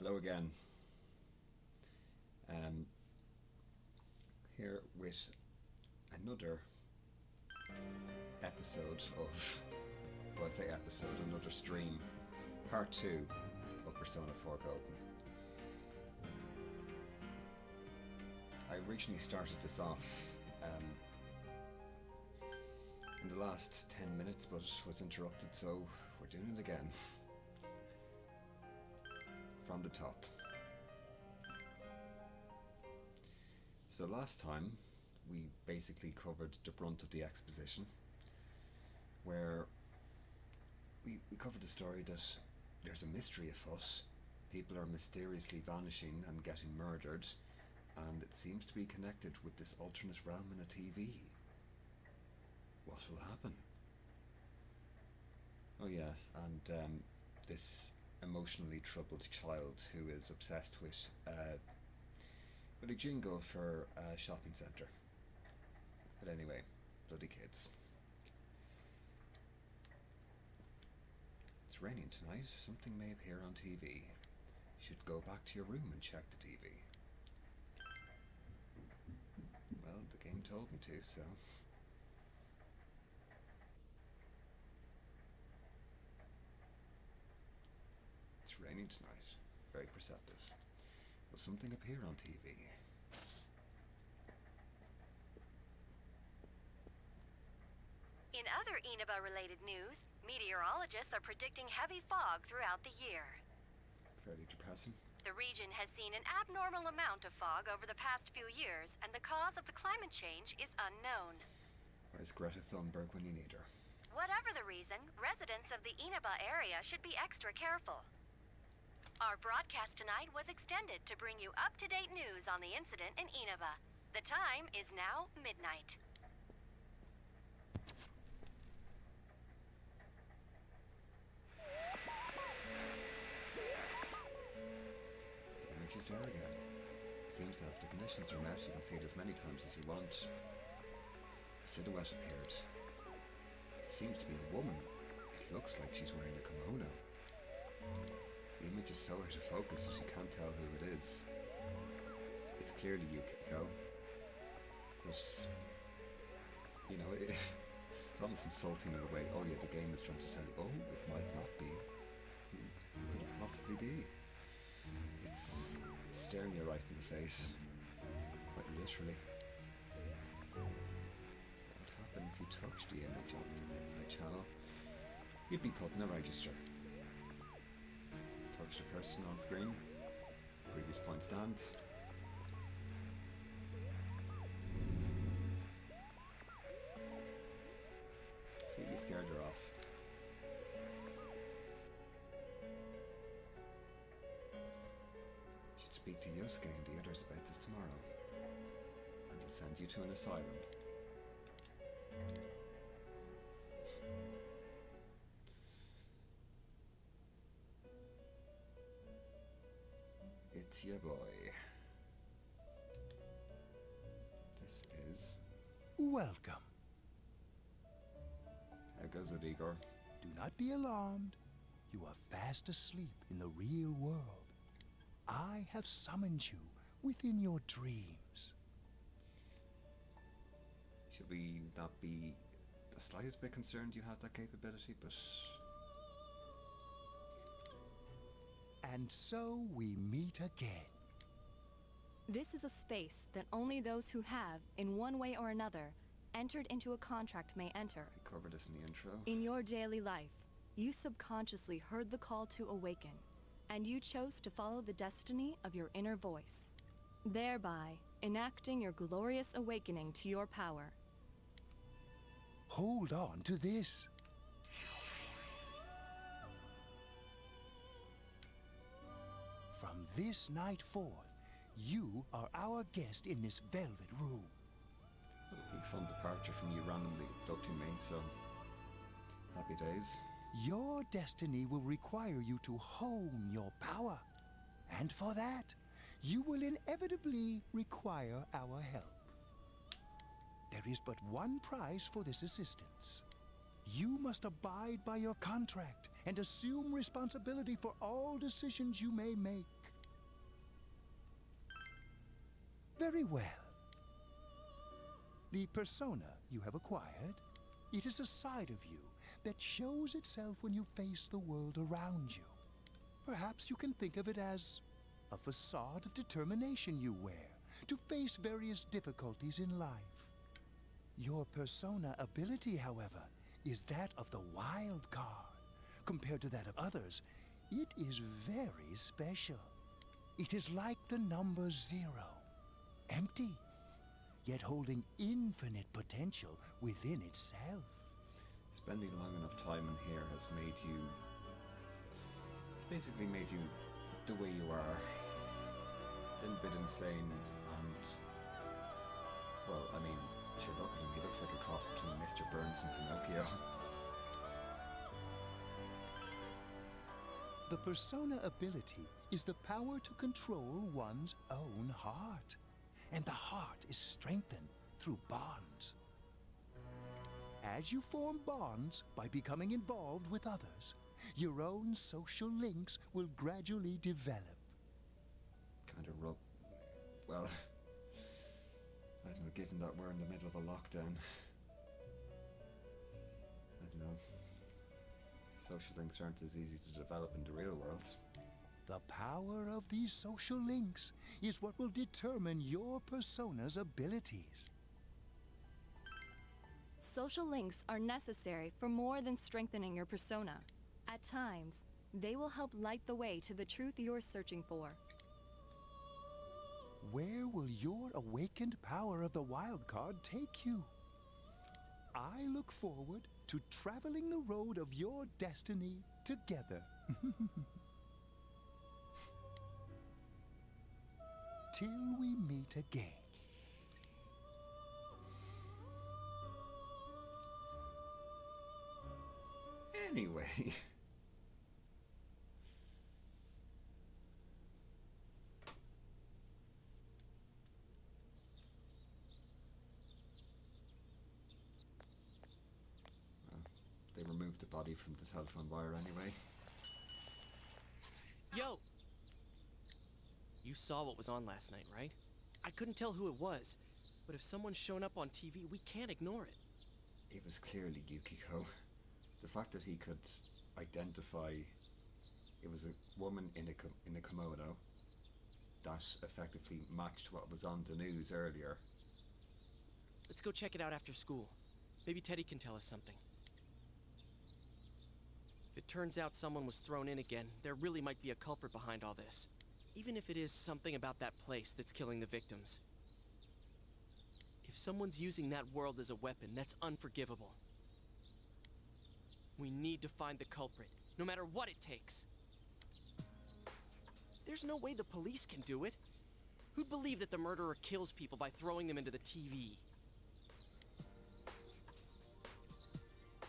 Hello again. Here with another episode of, well, I say episode, another stream, part 2 of Persona 4 Golden. I originally started this off in the last 10 minutes, but was interrupted, so we're doing it again. From the top. So last time we basically covered the brunt of the exposition, where we covered the story that there's a mystery afoot, people are mysteriously vanishing and getting murdered, and it seems to be connected with this alternate realm in a TV. What will happen? Oh yeah, and this emotionally troubled child who is obsessed with a jingle for a shopping centre. But anyway, bloody kids. It's raining tonight. Something may appear on TV. You should go back to your room and check the TV. Well, the game told me to, so... It's raining tonight. Very perceptive. Will something appear on TV? In other Inaba-related news, meteorologists are predicting heavy fog throughout the year. Fairly depressing. The region has seen an abnormal amount of fog over the past few years, and the cause of the climate change is unknown. Where's Greta Thunberg when you need her? Whatever the reason, residents of the Inaba area should be extra careful. Our broadcast tonight was extended to bring you up-to-date news on the incident in Inaba. The time is now midnight. The image is there again. Seems that if the conditions are met, you can see it as many times as you want. A silhouette appeared. It seems to be a woman. It looks like she's wearing a kimono. The image is so out of focus that you can't tell who it is. It's clearly Yukiko, but, you know, it's almost insulting in a way. Oh yeah, the game is trying to tell you, oh, it might not be. Who could it possibly be? It's staring you right in the face, quite literally. What would happen if you touched the image on the midnight channel? You'd be put in a register. Touch the person on screen. Previous point stands. See, you scared her off. You should speak to Yusuke and the others about this tomorrow. And they'll send you to an asylum. It's your boy. This is... Welcome. How goes it, Igor? Do not be alarmed. You are fast asleep in the real world. I have summoned you within your dreams. Should we not be the slightest bit concerned you have that capability, but... And so we meet again. This is a space that only those who have, in one way or another, entered into a contract may enter. We covered this in the intro. In your daily life, you subconsciously heard the call to awaken, and you chose to follow the destiny of your inner voice, thereby enacting your glorious awakening to your power. Hold on to this. From this night forth, you are our guest in this velvet room. It would be a fun departure from you randomly abducting me, so... happy days. Your destiny will require you to hone your power. And for that, you will inevitably require our help. There is but one price for this assistance. You must abide by your contract and assume responsibility for all decisions you may make. Very well. The persona you have acquired, it is a side of you that shows itself when you face the world around you. Perhaps you can think of it as a facade of determination you wear to face various difficulties in life. Your persona ability, however, is that of the wild card. Compared to that of others, it is very special. It is like the number 0, empty, yet holding infinite potential within itself. Spending long enough time in here has made you... It's basically made you the way you are. A little bit insane and... Well, I mean, sure, look at him. He looks like a cross between Mr. Burns and Pinocchio. The persona ability is the power to control one's own heart. And the heart is strengthened through bonds. As you form bonds by becoming involved with others, your own social links will gradually develop. Kind of rough. Well, I don't know, given that we're in the middle of a lockdown. I don't know. Social links aren't as easy to develop in the real world. The power of these social links is what will determine your persona's abilities. Social links are necessary for more than strengthening your persona. At times, they will help light the way to the truth you're searching for. Where will your awakened power of the wild card take you? I look forward to traveling the road of your destiny together. Till we meet again. Anyway... They removed the body from the telephone wire anyway. Yo! You saw what was on last night, right? I couldn't tell who it was, but if someone's shown up on TV, we can't ignore it. It was clearly Yukiko. The fact that he could identify it was a woman in a kimono that effectively matched what was on the news earlier. Let's go check it out after school. Maybe Teddy can tell us something. If it turns out someone was thrown in again, there really might be a culprit behind all this. Even if it is something about that place that's killing the victims. If someone's using that world as a weapon, that's unforgivable. We need to find the culprit, no matter what it takes. There's no way the police can do it. Who'd believe that the murderer kills people by throwing them into the TV?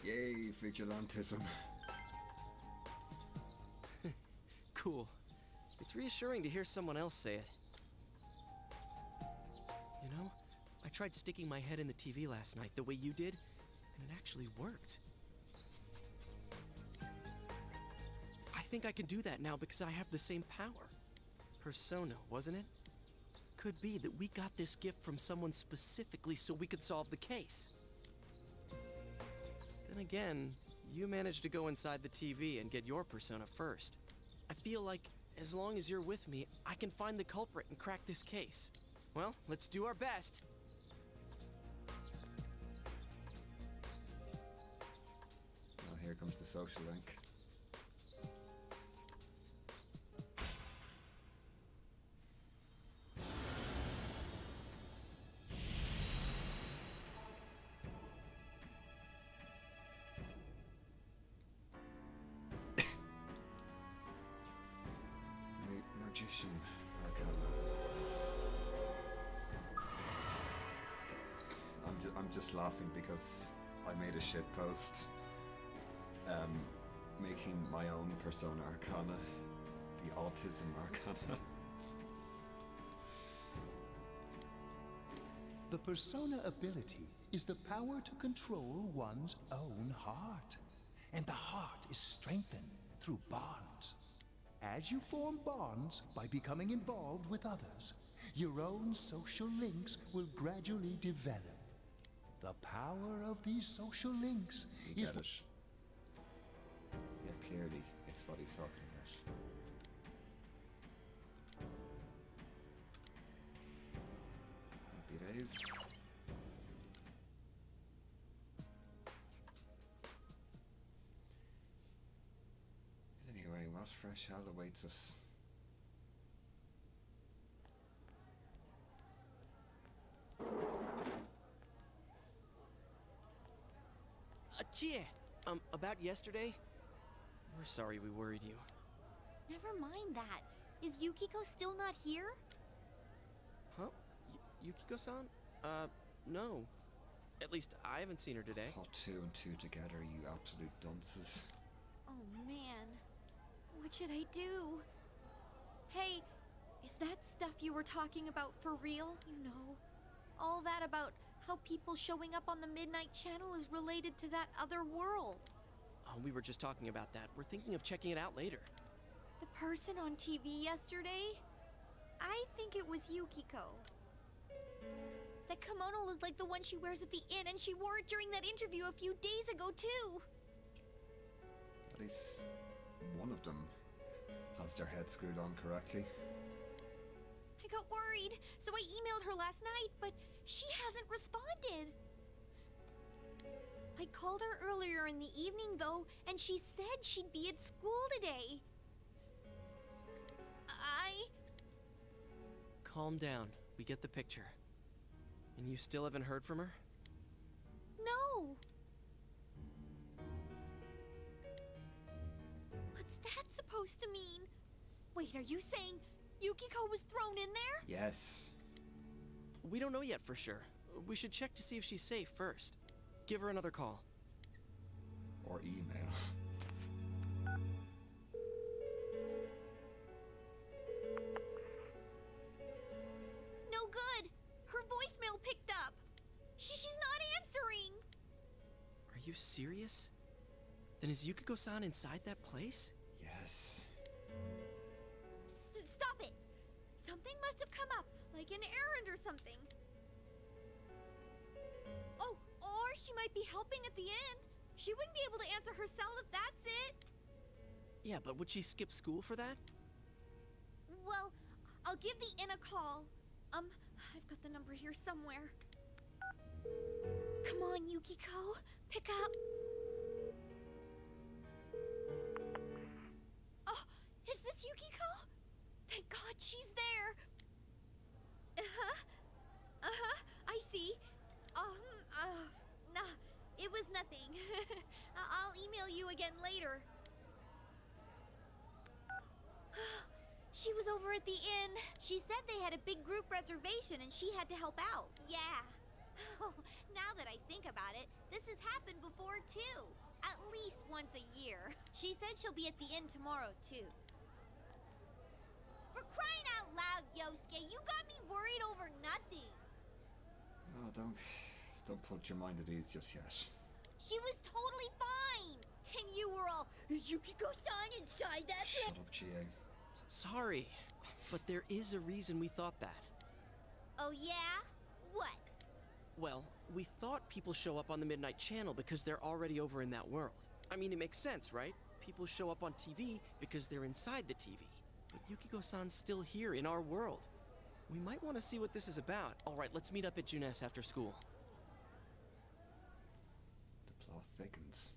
Yay, vigilantism. Cool. It's reassuring to hear someone else say it. You know, I tried sticking my head in the TV last night the way you did, and it actually worked. I think I can do that now because I have the same power. Persona, wasn't it? Could be that we got this gift from someone specifically so we could solve the case. Then again, you managed to go inside the TV and get your persona first. I feel like, as long as you're with me, I can find the culprit and crack this case. Well, let's do our best. Well, here comes the social link. Magician Arcana. I'm just laughing because I made a shit post making my own persona Arcana, the autism Arcana. The persona ability is the power to control one's own heart. And the heart is strengthened through bonds. As you form bonds by becoming involved with others, Your own social links will gradually develop. The power of these social links You is... get it. Yeah, clearly, it's what he's talking about. Happy days. Anyway, what fresh hell awaits us? Chie, about yesterday? We're sorry we worried you. Never mind that. Is Yukiko still not here? Huh? Yukiko-san? No. At least I haven't seen her today. Put two and two together, you absolute dunces. Oh man. What should I do? Hey, is that stuff you were talking about for real? You know, all that about how people showing up on the Midnight Channel is related to that other world. Oh, we were just talking about that. We're thinking of checking it out later. The person on TV yesterday? I think it was Yukiko. That kimono looked like the one she wears at the inn, and she wore it during that interview a few days ago, too. At least one of them has their head screwed on correctly. I got worried, so I emailed her last night, but she hasn't responded. I called her earlier in the evening, though, and she said she'd be at school today. Calm down. We get the picture. And you still haven't heard from her? No. What's that supposed to mean? Wait, are you saying Yukiko was thrown in there? Yes. We don't know yet for sure. We should check to see if she's safe first. Give her another call. Or email. No good. Her voicemail picked up. She's not answering. Are you serious? Then is Yukiko-san inside that place? Yes. Stop it. Something must have come up, like an errand or something. Oh, or she might be helping at the inn. She wouldn't be able to answer herself if that's it. Yeah, but would she skip school for that? Well, I'll give the inn a call. I've got the number here somewhere. Come on, Yukiko. Pick up. Oh, is this Yukiko? Thank God she's there. I see. Nah, it was nothing. I'll email you again later. She was over at the inn. She said they had a big group reservation and she had to help out. Yeah. Now that I think about it, this has happened before too. At least once a year. She said she'll be at the inn tomorrow too. For crying out loud, Yosuke, you got me worried over nothing. Oh, don't put your mind at ease just yet. She was totally fine. And you were all, is Yukiko-san inside that place? Shut up, Chie. Sorry, but there is a reason we thought that. Oh yeah? What? Well, we thought people show up on the Midnight Channel because they're already over in that world. I mean, it makes sense, right? People show up on TV because they're inside the TV. But Yukiko-san's still here in our world. We might want to see what this is about. All right, let's meet up at Junes after school. The plot thickens.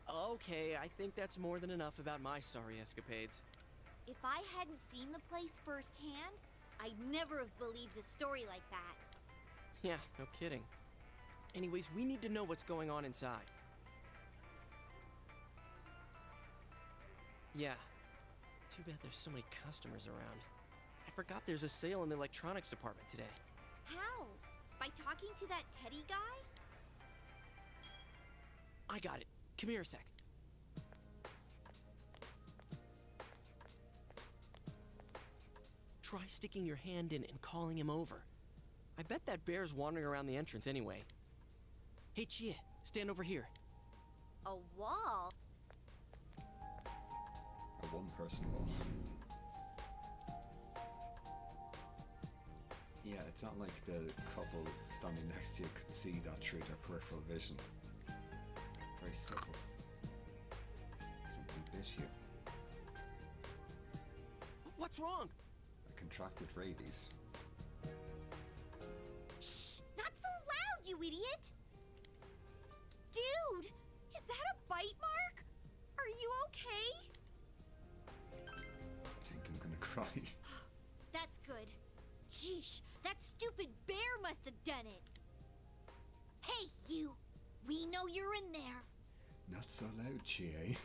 Okay, I think that's more than enough about my sorry escapades. If I hadn't seen the place firsthand, I'd never have believed a story like that. Yeah, no kidding. Anyways, we need to know what's going on inside. Yeah. Too bad there's so many customers around. I forgot there's a sale in the electronics department today. How? By talking to that Teddy guy? I got it. Come here a sec. Try sticking your hand in and calling him over. I bet that bear's wandering around the entrance anyway. Hey, Chie, stand over here. A wall? A one-person wall. Yeah, it's not like the couple standing next to you could see that through their peripheral vision. Very subtle. Something bit here. What's wrong? A contracted rabies. Shh! Not so loud, you idiot! Dude! Is that a bite mark? Are you okay? I think I'm gonna cry. That's good. Sheesh, that stupid bear must have done it. Hey, you! We know you're in there. Not so loud, Chie.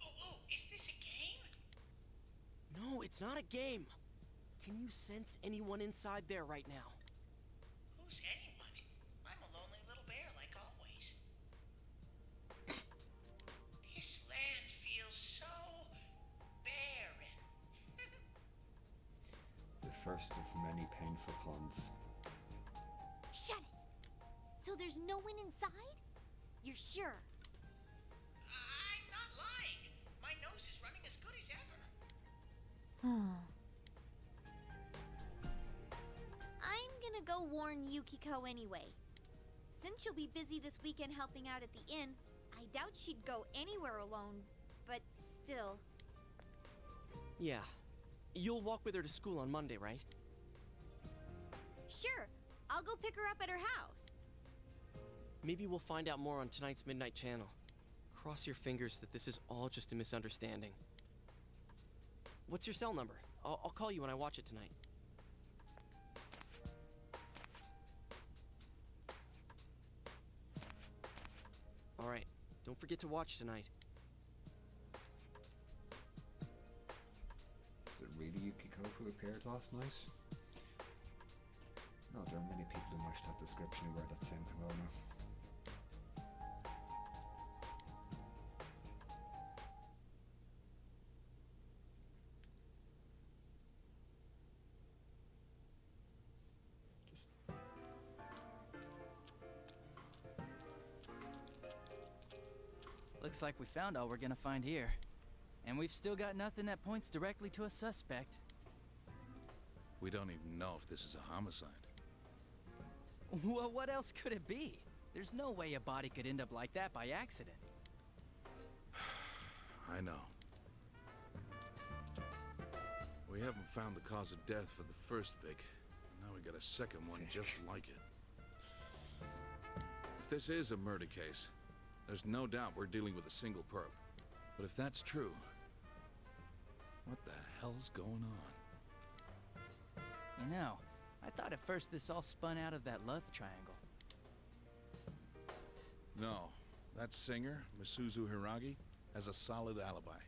Oh, is this a game? No, it's not a game. Can you sense anyone inside there right now? Who's anyone? I'm a lonely little bear, like always. This land feels so barren. The first of many painful puns. Shut it! So there's no one inside? You're sure? I'm not lying. My nose is running as good as ever. I'm gonna go warn Yukiko anyway. Since she'll be busy this weekend helping out at the inn, I doubt she'd go anywhere alone, but still. Yeah. You'll walk with her to school on Monday, right? Sure, I'll go pick her up at her house. Maybe we'll find out more on tonight's Midnight Channel. Cross your fingers that this is all just a misunderstanding. What's your cell number? I'll call you when I watch it tonight. All right. Don't forget to watch tonight. Is it really Yukiko who appeared last night? No, there are many people who match that description who wear that same kimono. Looks like we found all we're gonna find here. And we've still got nothing that points directly to a suspect. We don't even know if this is a homicide. Well, what else could it be? There's no way a body could end up like that by accident. I know. We haven't found the cause of death for the first Vic. Now we got a second one just like it. If this is a murder case, there's no doubt we're dealing with a single perp. But if that's true, what the hell's going on? You know, I thought at first this all spun out of that love triangle. No, that singer, Misuzu Hiragi, has a solid alibi.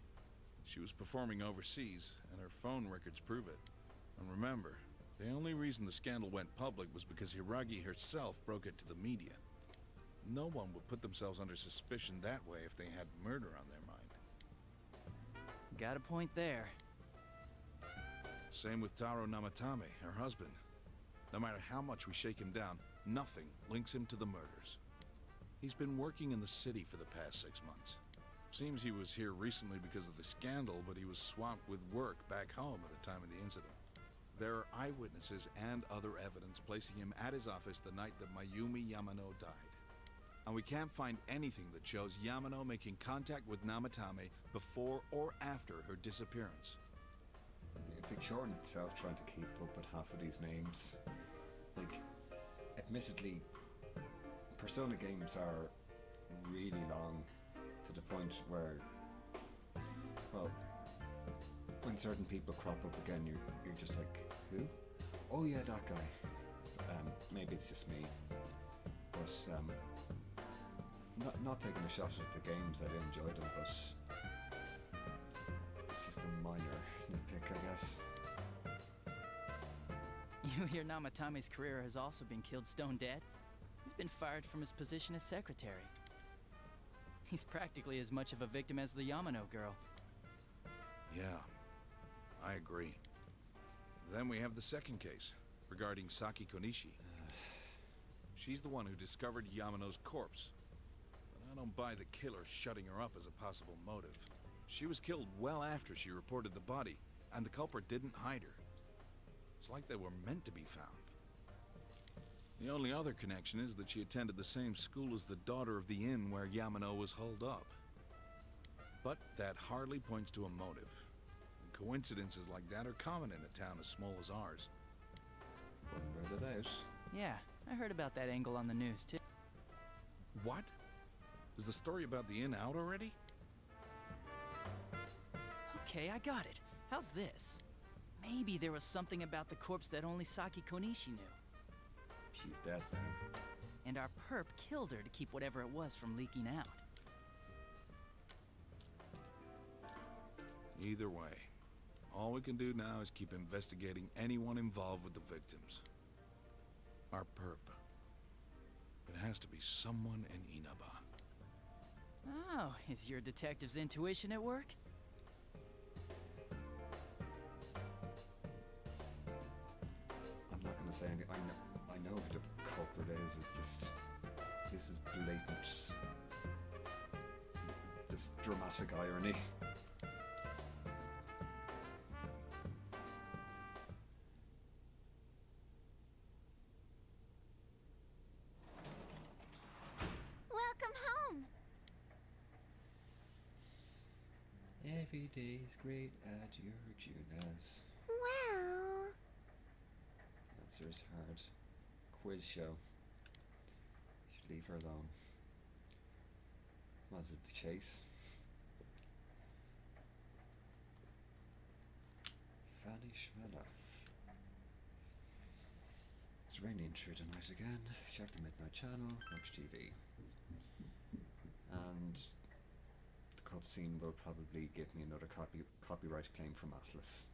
She was performing overseas, and her phone records prove it. And remember, the only reason the scandal went public was because Hiragi herself broke it to the media. No one would put themselves under suspicion that way if they had murder on their mind. Got a point there. Same with Taro Namatame, her husband. No matter how much we shake him down, nothing links him to the murders. He's been working in the city for the past 6 months. Seems he was here recently because of the scandal, but he was swamped with work back home at the time of the incident. There are eyewitnesses and other evidence placing him at his office the night that Mayumi Yamano died. And we can't find anything that shows Yamano making contact with Namatame before or after her disappearance. It's Victorian itself trying to keep up with half of these names. Like, admittedly, Persona games are really long to the point where, well, when certain people crop up again, you're just like, who? Oh yeah, that guy. Maybe it's just me, but not taking a shot at the games. I did enjoy them, but it's just a minor nitpick, I guess. You hear Namatame's career has also been killed stone dead? He's been fired from his position as secretary. He's practically as much of a victim as the Yamano girl. Yeah, I agree. Then we have the second case, regarding Saki Konishi. She's the one who discovered Yamano's corpse. I don't buy the killer shutting her up as a possible motive. She was killed well after she reported the body, and the culprit didn't hide her. It's like they were meant to be found. The only other connection is that she attended the same school as the daughter of the inn where Yamano was holed up. But that hardly points to a motive. And coincidences like that are common in a town as small as ours. Wouldn't rule it out. Yeah, I heard about that angle on the news, too. What? Is the story about the inn out already? Okay, I got it. How's this? Maybe there was something about the corpse that only Saki Konishi knew. She's dead now. And our perp killed her to keep whatever it was from leaking out. Either way, all we can do now is keep investigating anyone involved with the victims. Our perp. It has to be someone in Inaba. Oh, is your detective's intuition at work? I'm not going to say anything. I know who the culprit is. It's just... This is blatant... Just dramatic irony. Welcome home. Every day's great at your Junas. Well... Answer's hard. Quiz show. Should leave her alone. Was it the chase? Fanny Schmeller. It's raining through the night again. Check the Midnight Channel, watch TV. And the cutscene will probably give me another copyright claim from Atlas.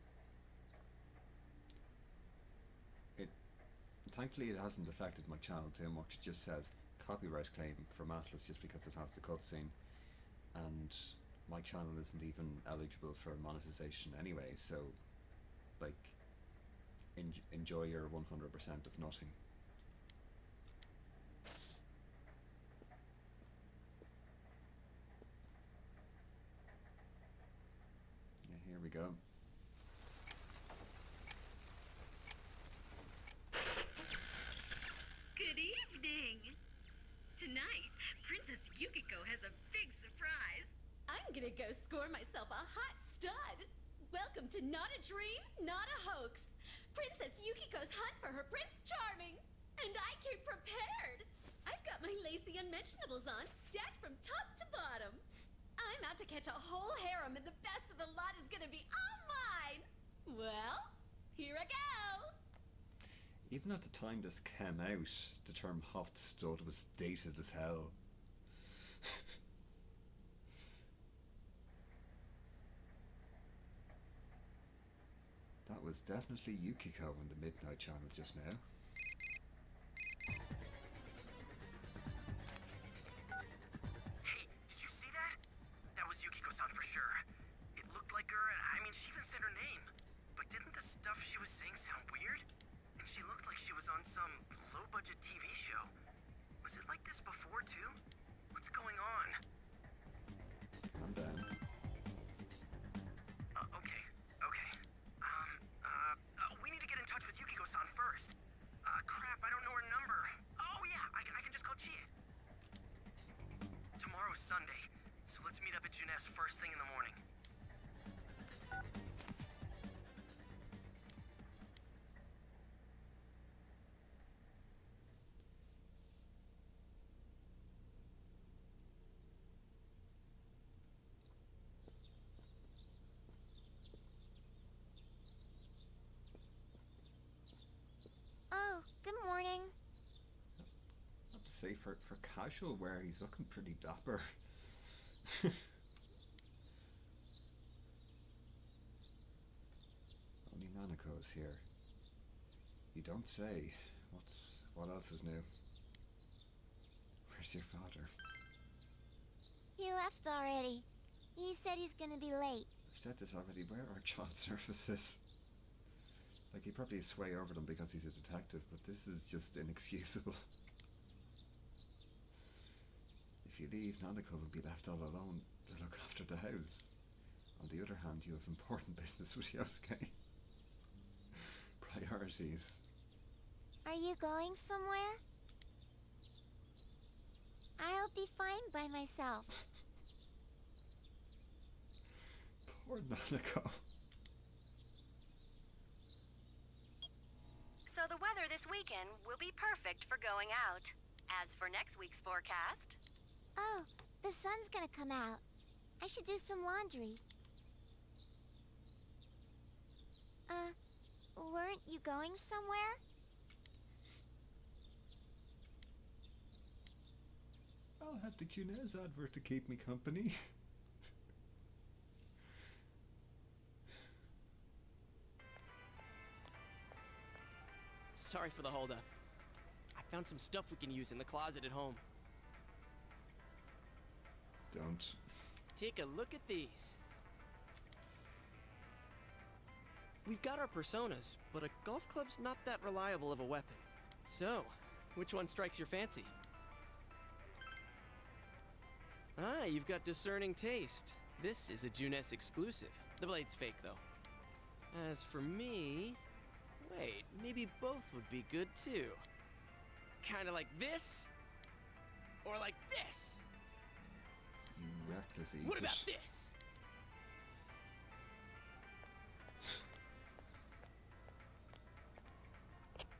Thankfully it hasn't affected my channel too much. It just says copyright claim from Atlas just because it has the cutscene, and my channel isn't even eligible for monetization anyway, so like enjoy your 100% of nothing. Yeah, here we go. Good evening! Tonight, Princess Yukiko has a big surprise. I'm gonna go score myself a hot stud. Welcome to Not a Dream, Not a Hoax. Princess Yukiko's hunt for her Prince Charming. And I came prepared. I've got my lacy unmentionables on, stacked from top to bottom. I'm out to catch a whole harem, and the best of the lot is gonna be all mine. Well, here I go. Even at the time this came out, the term hot stud was dated as hell. That was definitely Yukiko on the Midnight Channel just now. Hey, did you see that? That was Yukiko-san for sure. It looked like her, and I mean, she even said her name. But didn't the stuff she was saying sound weird? And she looked like she was on some low-budget TV show. Was it like this before, too? What's going on? I'm down. Okay. We need to get in touch with Yukiko-san first. Crap, I don't know her number. Oh, yeah, I can just call Chie. Tomorrow's Sunday, so let's meet up at Junes first thing in the morning. Oh, good morning. I have to say, for casual wear, he's looking pretty dapper. Only Nanako's here. You don't say. What else is new? Where's your father? He left already. He said he's gonna be late. I've said this already. Where are child services? Like, he probably sway over them because he's a detective, but this is just inexcusable. If If you leave, Nanako will be left all alone to look after the house. On the other hand, you have important business with Yosuke. Priorities. Are you going somewhere? I'll be fine by myself. Poor Nanako. So the weather this weekend will be perfect for going out. As for next week's forecast... Oh, the sun's gonna come out. I should do some laundry. Weren't you going somewhere? I'll have the Cunez advert to keep me company. Sorry for the holdup. I found some stuff we can use in the closet at home. Don't. Take a look at these. We've got our personas, but a golf club's not that reliable of a weapon. So, which one strikes your fancy? Ah, you've got discerning taste. This is a Junes exclusive. The blade's fake, though. As for me... Wait, maybe both would be good, too. Kinda like this? Or like this? You reckless eaters. What about this?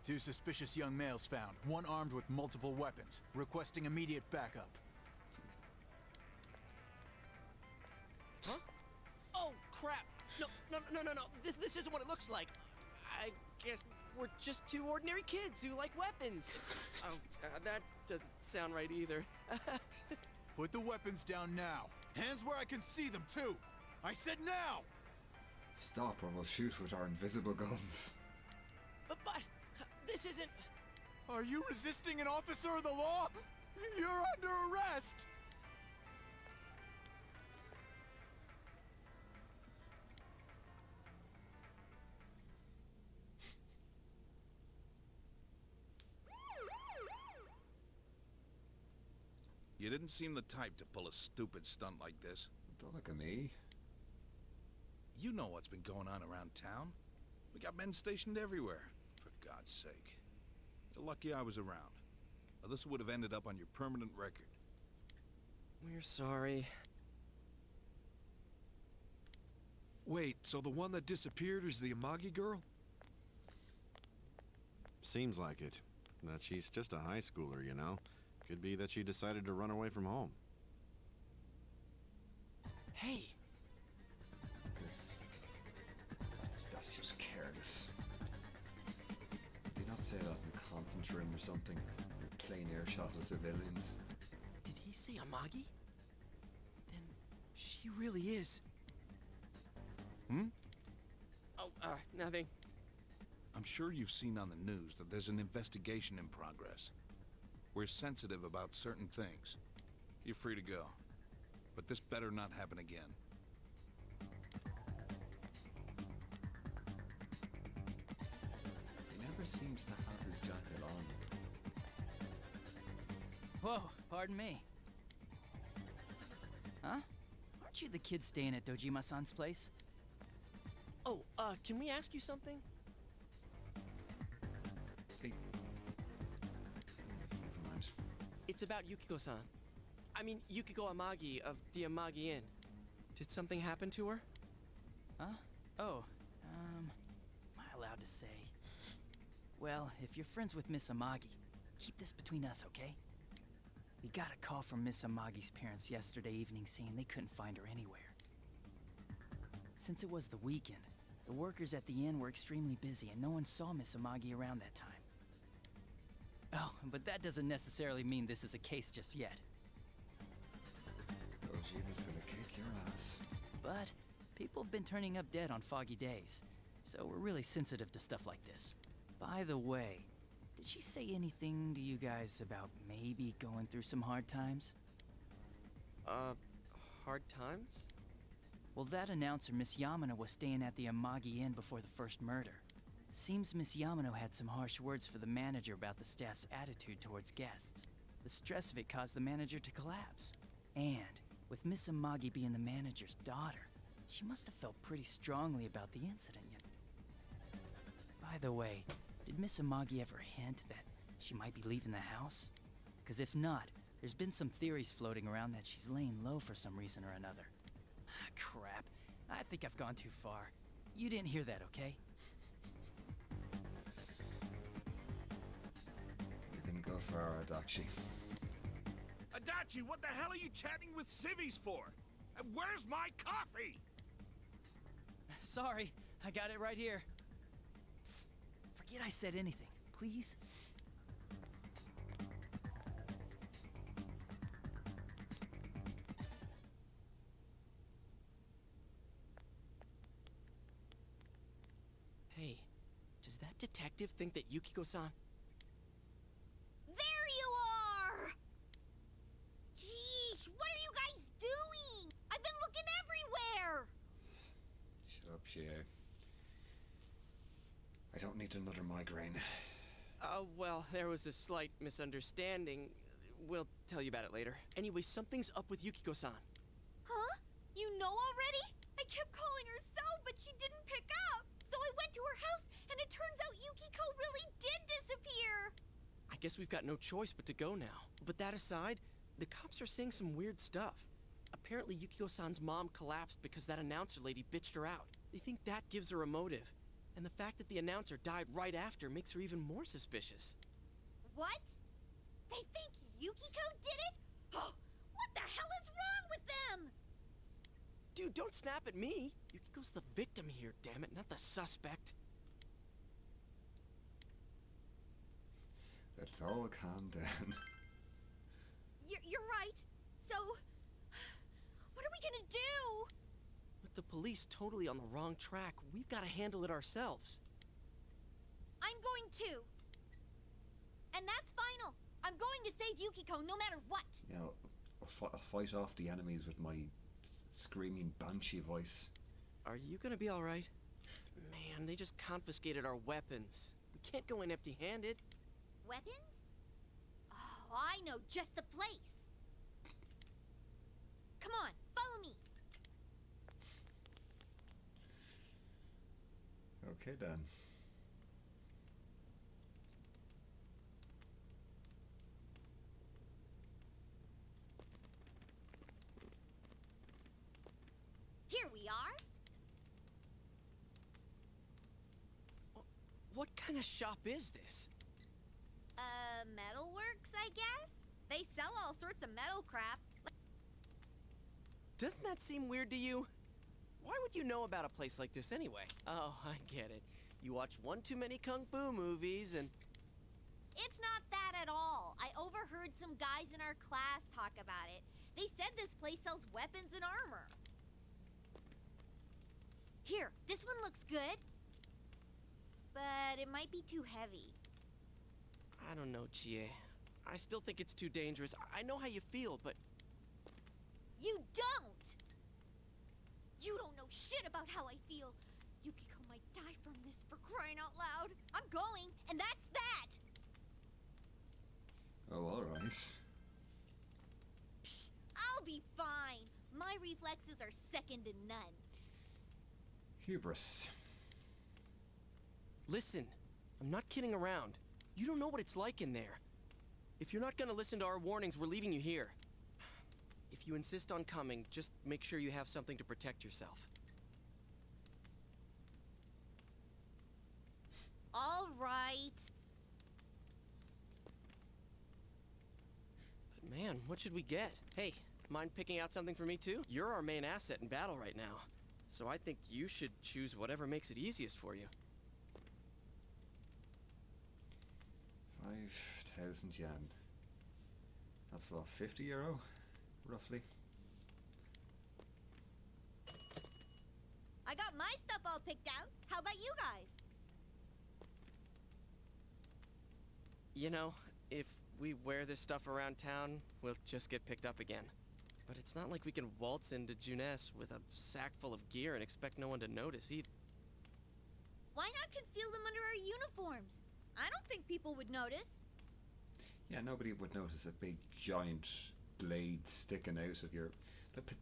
Two suspicious young males found, one armed with multiple weapons, requesting immediate backup. Huh? Oh, crap! No. This isn't what it looks like. I guess we're just two ordinary kids who like weapons. Oh, that doesn't sound right either. Put the weapons down now. Hands where I can see them, too! I said now! Stop or we'll shoot with our invisible guns. But this isn't... Are you resisting an officer of the law? You're under arrest! You didn't seem the type to pull a stupid stunt like this. Don't look at me. You know what's been going on around town. We got men stationed everywhere. For God's sake. You're lucky I was around. Or this would have ended up on your permanent record. We're sorry. Wait, so the one that disappeared is the Amagi girl? Seems like it. That she's just a high schooler, you know. Could be that she decided to run away from home. Hey! That's just careless. Did you not say that in the conference room or something? Plain airshot of civilians. Did he say Amagi? Then she really is. Hmm? Oh, nothing. I'm sure you've seen on the news that there's an investigation in progress. We're sensitive about certain things. You're free to go. But this better not happen again. He never seems to have his jacket on. Whoa, pardon me. Huh? Aren't you the kid staying at Dojima-san's place? Oh, can we ask you something? Hey. Never mind. It's about Yukiko-san. I mean, Yukiko Amagi of the Amagi Inn. Did something happen to her? Huh? Oh, am I allowed to say? Well, if you're friends with Miss Amagi, keep this between us, okay? We got a call from Miss Amagi's parents yesterday evening saying they couldn't find her anywhere. Since it was the weekend, the workers at the inn were extremely busy and no one saw Miss Amagi around that time. Oh, but that doesn't necessarily mean this is a case just yet. Dojima's gonna kick your ass. But people have been turning up dead on foggy days, so we're really sensitive to stuff like this. By the way, did she say anything to you guys about maybe going through some hard times? Hard times? Well, that announcer, Miss Yamano, was staying at the Amagi Inn before the first murder. Seems Miss Yamano had some harsh words for the manager about the staff's attitude towards guests. The stress of it caused the manager to collapse. And with Miss Amagi being the manager's daughter, she must have felt pretty strongly about the incident. By the way, did Miss Amagi ever hint that she might be leaving the house? Because if not, there's been some theories floating around that she's laying low for some reason or another. Ah, crap. I think I've gone too far. You didn't hear that, okay? You didn't go far, Adachi. Adachi, what the hell are you chatting with civvies for? And where's my coffee? Sorry, I got it right here. Psst, forget I said anything, please. Hey, does that detective think that Yukiko-san... There you are! Jeez, what are you guys doing? I've been looking everywhere! Shut up, Chie. I don't need another migraine. Well, there was a slight misunderstanding. We'll tell you about it later. Anyway, something's up with Yukiko-san. Huh? You know already? I kept calling her so, but she didn't pick up. So I went to her house, and it turns out Yukiko really did disappear. I guess we've got no choice but to go now. But that aside, the cops are saying some weird stuff. Apparently Yukiko-san's mom collapsed because that announcer lady bitched her out. They think that gives her a motive. And the fact that the announcer died right after makes her even more suspicious. What? They think Yukiko did it? What the hell is wrong with them? Dude, don't snap at me. Yukiko's the victim here, damn it, not the suspect. Let's all calm down. You're right. So, what are we gonna do? With the police totally on the wrong track, we've got to handle it ourselves. I'm going to. And that's final. I'm going to save Yukiko no matter what. You know, I'll fight off the enemies with my screaming banshee voice. Are you gonna be alright? Man, they just confiscated our weapons. We can't go in empty-handed. Weapons? Oh, I know just the place. Come on, follow me. Okay then. Here we are. What kind of shop is this? Metalworks, I guess? They sell all sorts of metal crap. Doesn't that seem weird to you? Why would you know about a place like this anyway? Oh, I get it. You watch one too many kung fu movies and... It's not that at all. I overheard some guys in our class talk about it. They said this place sells weapons and armor. Here, this one looks good. But it might be too heavy. I don't know, Chie. I still think it's too dangerous. I know how you feel, but... You don't! You don't know shit about how I feel. Yukiko might die from this, for crying out loud. I'm going, and that's that! Oh, alright. Psh, I'll be fine. My reflexes are second to none. Hubris. Listen, I'm not kidding around. You don't know what it's like in there. If you're not gonna listen to our warnings, we're leaving you here. If you insist on coming, just make sure you have something to protect yourself. All right. But man, what should we get? Hey, mind picking out something for me too? You're our main asset in battle right now. So I think you should choose whatever makes it easiest for you. 5,000 yen. That's what, 50 euro? Roughly. I got my stuff all picked out. How about you guys? You know, if we wear this stuff around town, we'll just get picked up again. But it's not like we can waltz into Junes with a sack full of gear and expect no one to notice either. Why not conceal them under our uniforms? I don't think people would notice. Yeah, nobody would notice a big giant blade sticking out of your,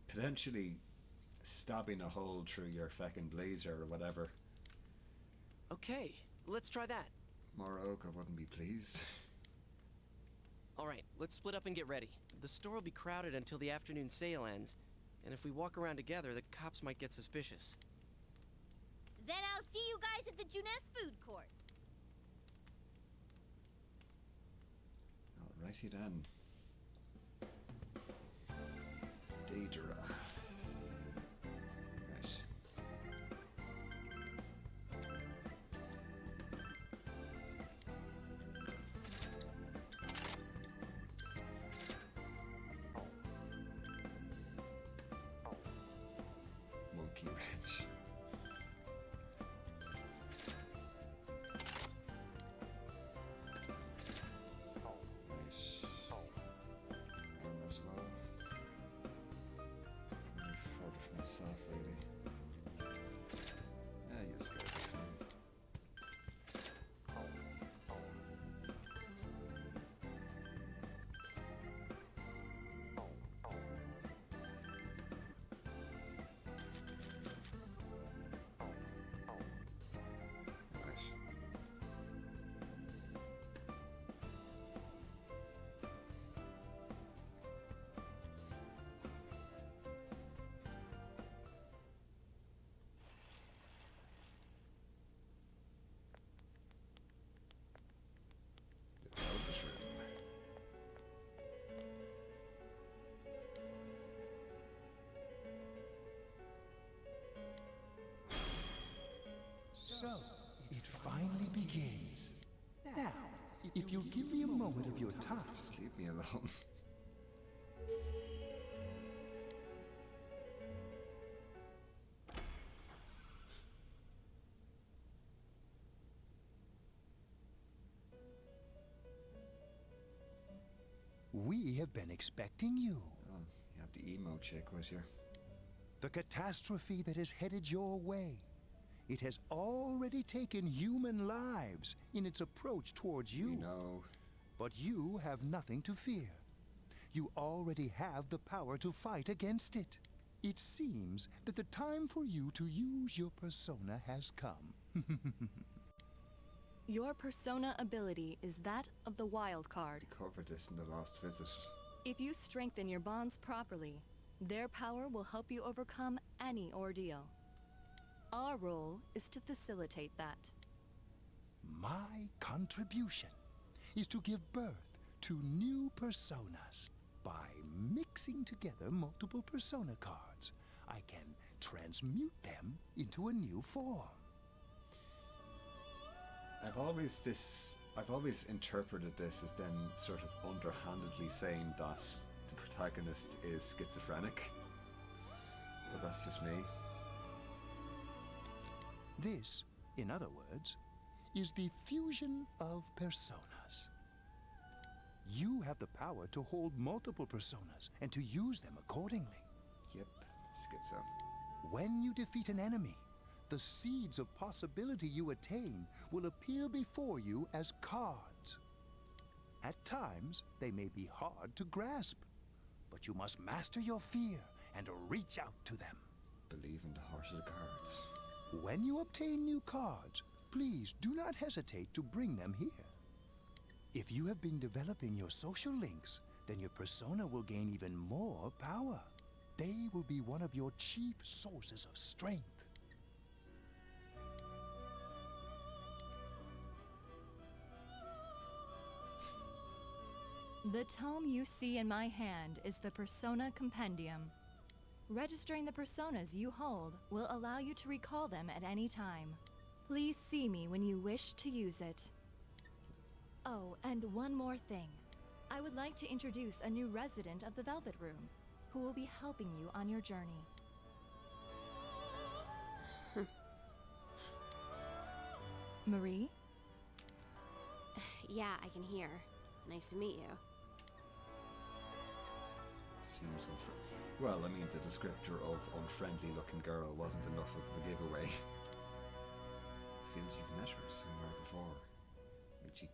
potentially stabbing a hole through your feckin' blazer or whatever. Okay, let's try that. Moroka wouldn't be pleased. Alright, let's split up and get ready. The store will be crowded until the afternoon sale ends, and if we walk around together, the cops might get suspicious. Then I'll see you guys at the Junes food court. Alrighty then. Daedra. Right. Monkey wrench. So, it finally begins. Now, if you'll give me a moment of your time... Just leave me alone. We have been expecting you. Oh, you have the emo chick with you. The catastrophe that is headed your way. It has already taken human lives in its approach towards you. We know. But you have nothing to fear. You already have the power to fight against it. It seems that the time for you to use your persona has come. Your persona ability is that of the wild card. We covered this in the last visit. If you strengthen your bonds properly, their power will help you overcome any ordeal. Our role is to facilitate that. My contribution is to give birth to new personas. By mixing together multiple persona cards, I can transmute them into a new form. I've always interpreted this as them sort of underhandedly saying that the protagonist is schizophrenic. But that's just me. This, in other words, is the fusion of personas. You have the power to hold multiple personas and to use them accordingly. Yep, schizo. When you defeat an enemy, the seeds of possibility you attain will appear before you as cards. At times, they may be hard to grasp, but you must master your fear and reach out to them. Believe in the heart of the cards. When you obtain new cards, please do not hesitate to bring them here. If you have been developing your social links, then your persona will gain even more power. They will be one of your chief sources of strength. The tome you see in my hand is the Persona Compendium. Registering the personas you hold will allow you to recall them at any time. Please see me when you wish to use it. Oh, and one more thing. I would like to introduce a new resident of the Velvet Room, who will be helping you on your journey. Marie? Yeah, I can hear. Nice to meet you. Seems well, I mean, the descriptor of unfriendly-looking girl wasn't enough of a giveaway. Feels you've met her somewhere before. I mean, she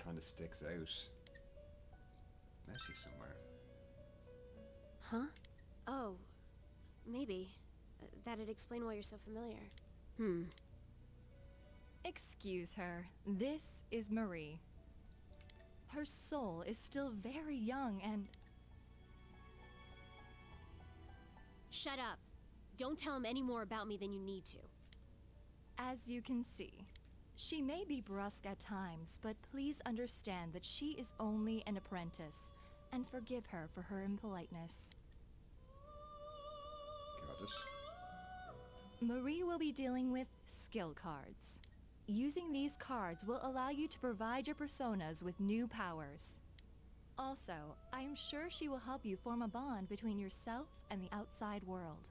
kind of sticks out. met you somewhere. Huh? Oh, maybe. That'd explain why you're so familiar. Excuse her. This is Marie. Her soul is still very young and... Shut up. Don't tell him any more about me than you need to. As you can see, she may be brusque at times, but please understand that she is only an apprentice, and forgive her for her impoliteness. Got it. Marie will be dealing with skill cards. Using these cards will allow you to provide your personas with new powers. Also, I am sure she will help you form a bond between yourself and the outside world.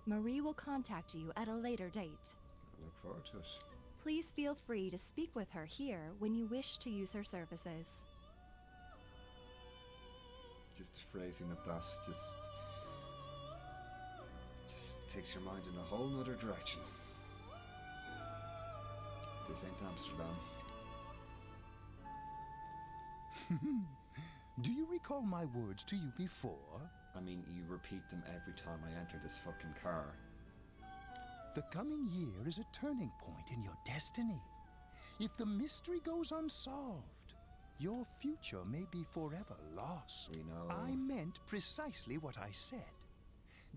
Marie will contact you at a later date. I look forward to it. Please feel free to speak with her here when you wish to use her services. Just the phrasing of that just takes your mind in a whole nother direction. This ain't Amsterdam. Do you recall my words to you before? I mean, you repeat them every time I enter this fucking car. The coming year is a turning point in your destiny. If the mystery goes unsolved, your future may be forever lost. We know. I meant precisely what I said.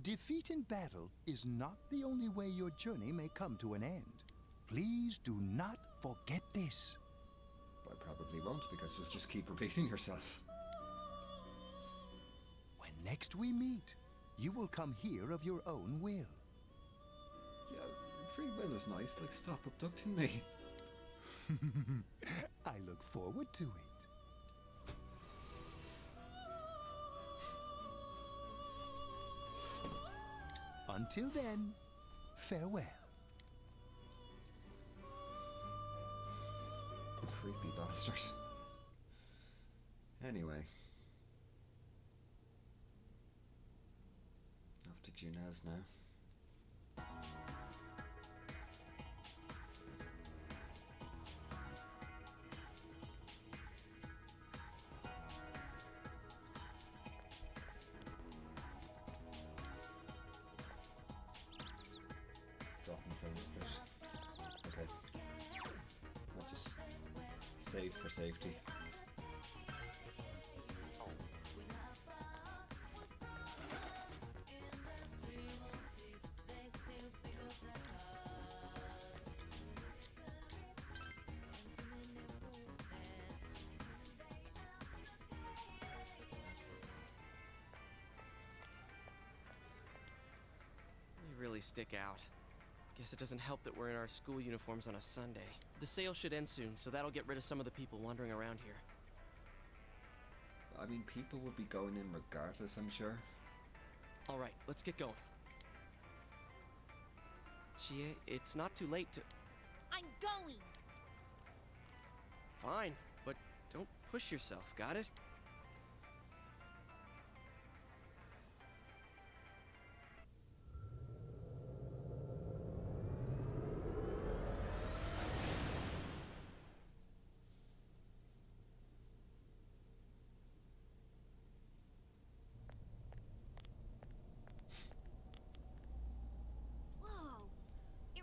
Defeat in battle is not the only way your journey may come to an end. Please do not forget this. I probably won't, because you'll just keep repeating yourself. When next we meet, you will come here of your own will. Yeah, free will is nice, like stop abducting me. I look forward to it. Until then, farewell. Creepy bastard. Anyway. Off to Junaz now. Dropping things, but okay. I'll just save for safety. They really stick out. Guess it doesn't help that we're in our school uniforms on a Sunday. The sale should end soon, so that'll get rid of some of the people wandering around here. I mean, people would be going in regardless, I'm sure. Alright, let's get going. Chia, it's not too late to... I'm going! Fine, but don't push yourself, got it?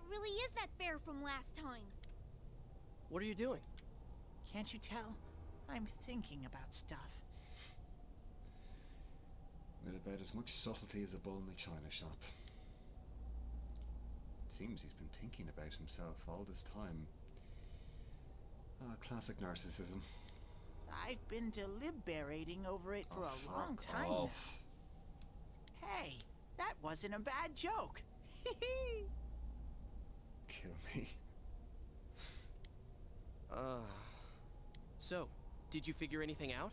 Really is that bear from last time. What are you doing? Can't you tell? I'm thinking about stuff. With about as much subtlety as a bull in a china shop. It seems he's been thinking about himself all this time. Ah, classic narcissism. I've been deliberating over it for a long time now. Hey, that wasn't a bad joke. Kill me. So, did you figure anything out?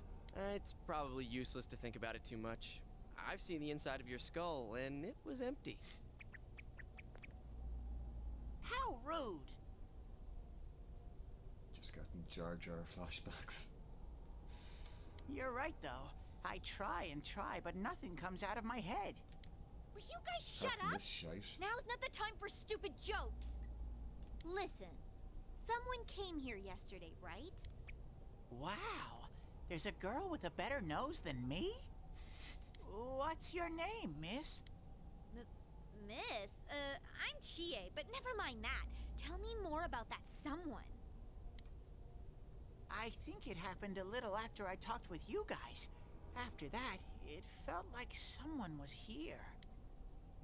It's probably useless to think about it too much. I've seen the inside of your skull, and it was empty. How rude! Just gotten Jar Jar flashbacks. You're right, though. I try and try, but nothing comes out of my head. Will you guys shut up? This shite. Now's not the time for stupid jokes. Listen, someone came here yesterday, right? Wow, There's a girl with a better nose than me? What's your name, miss? Miss? I'm Chie, but never mind that. Tell me more about that someone. I think it happened a little after I talked with you guys. After that, it felt like someone was here.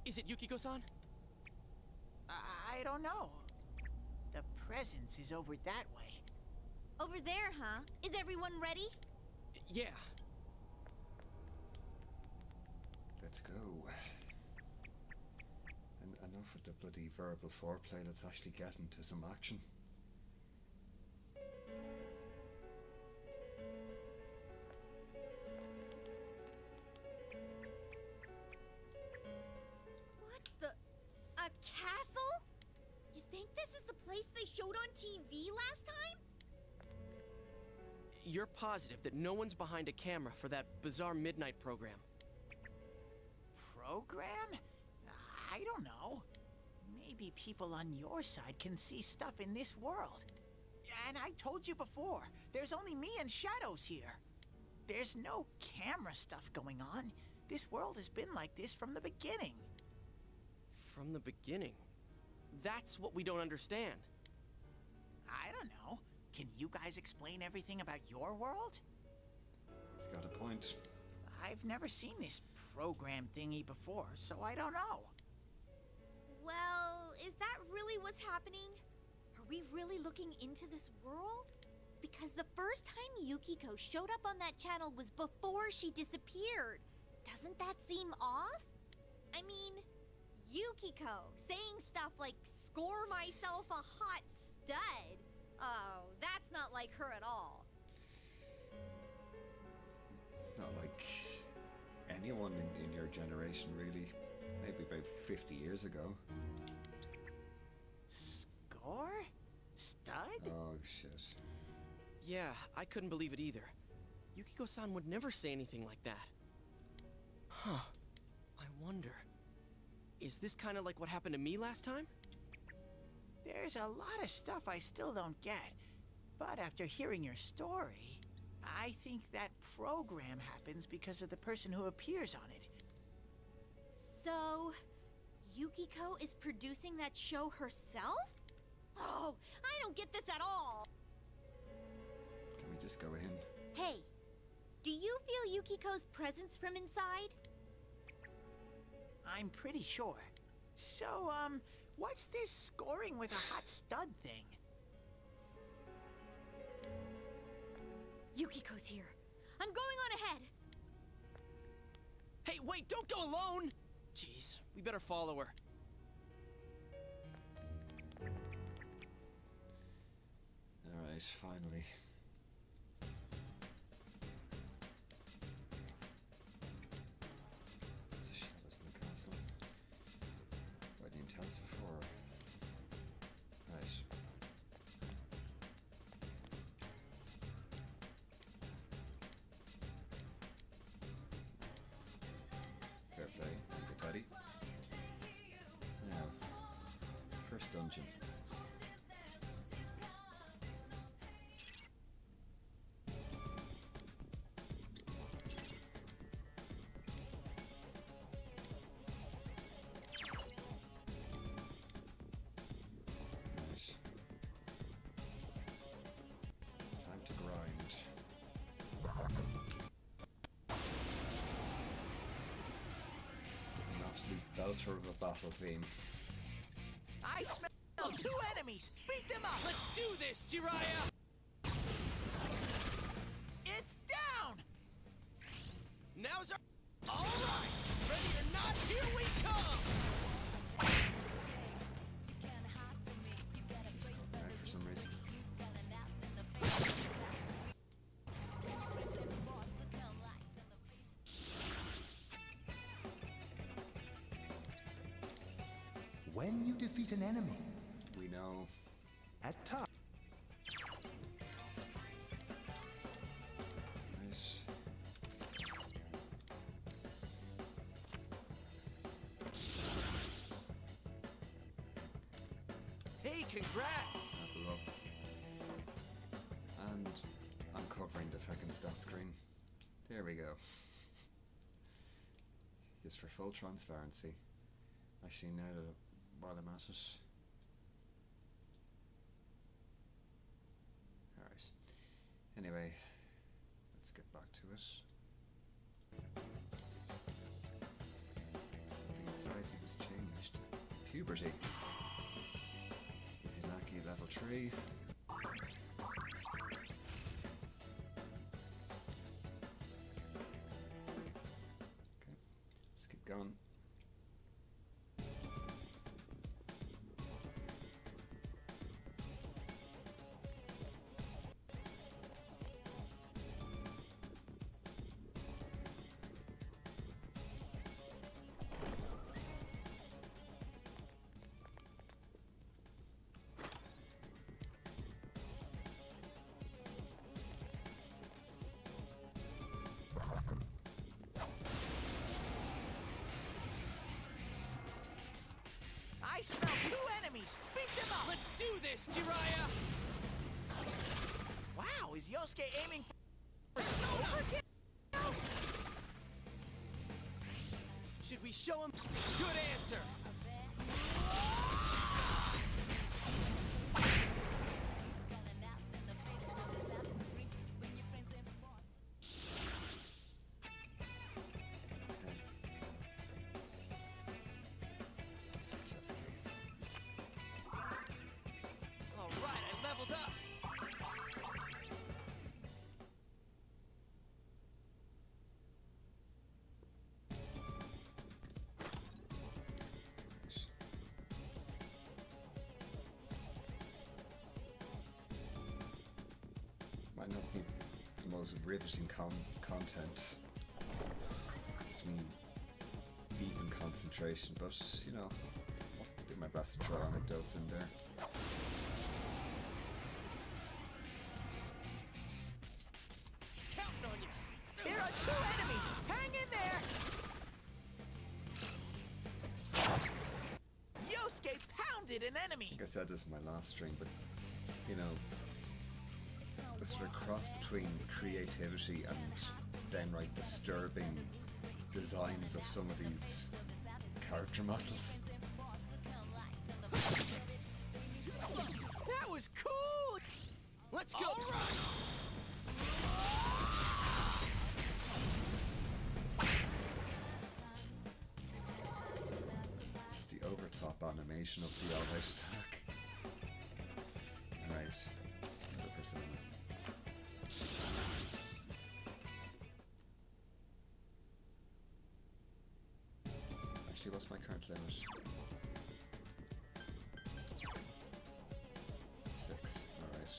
Is it Yukiko-san? I don't know. The presence is over that way. Over there, huh? Is everyone ready? Yeah. Let's go. And enough with the bloody verbal foreplay, let's actually get into some action. What the? A castle? You think this is the place they showed on TV last time? You're positive that no one's behind a camera for that bizarre midnight program? Program? I don't know. Maybe people on your side can see stuff in this world. And I told you before, there's only me and Shadows here. There's no camera stuff going on. This world has been like this from the beginning. From the beginning? That's what we don't understand. I don't know. Can you guys explain everything about your world? He's got a point. I've never seen this program thingy before, so I don't know. Well, is that really what's happening? Are we really looking into this world? Because the first time Yukiko showed up on that channel was before she disappeared. Doesn't that seem off? I mean, Yukiko saying stuff like, "Score myself a hot stud." Oh, that's not like her at all. Not like anyone in your generation, really. Maybe about 50 years ago. Score? Stud? Oh, shit. Yeah, I couldn't believe it either. Yukiko-san would never say anything like that. Huh. I wonder... Is this kind of like what happened to me last time? There's a lot of stuff I still don't get. But after hearing your story, I think that program happens because of the person who appears on it. So, Yukiko is producing that show herself? Oh, I don't get this at all. Can we just go in? Hey, do you feel Yukiko's presence from inside? I'm pretty sure. So, what's this scoring with a hot stud thing? Yukiko's here. I'm going on ahead. Hey, wait, don't go alone! Jeez, we better follow her. Alright, finally. Shadows in the castle. Quite intense before. Right. Fair play. Good tidy. Now, first dungeon. Nice. Time to grind. An absolute belter of a battle theme. I smell 2 enemies! Beat them up! Let's do this, Jiraiya! It's down! Now's our... All right! Ready or not, here we come! Right, for some reason. When you defeat an enemy, We know. at top, Nice. Hey, congrats! Level up. And uncovering the fucking stat screen. There we go. Just for full transparency. Actually, now that while I'm at it. Alright. Anyway, let's get back to it. Something inside was changed. Puberty. Izanagi level 3. Gone. I smell 2 enemies! Beat them up! Let's do this, Jiraiya! Wow, is Yosuke aiming for overkill? Should we show him? Good answer! Might not be the most riveting content. It's me even concentration, but you know, I'll do my best to throw anecdotes in there. Counting on you! There are 2 enemies! Hang in there! Yosuke pounded an enemy! I think I said this in my last stream, but you know, the sort of cross between creativity and downright disturbing designs of some of these character models. That was cool! Let's go! All right. It's the overtop animation of the all-out attack. Right. Another persona. Actually, what's my current limit? 6. Alright.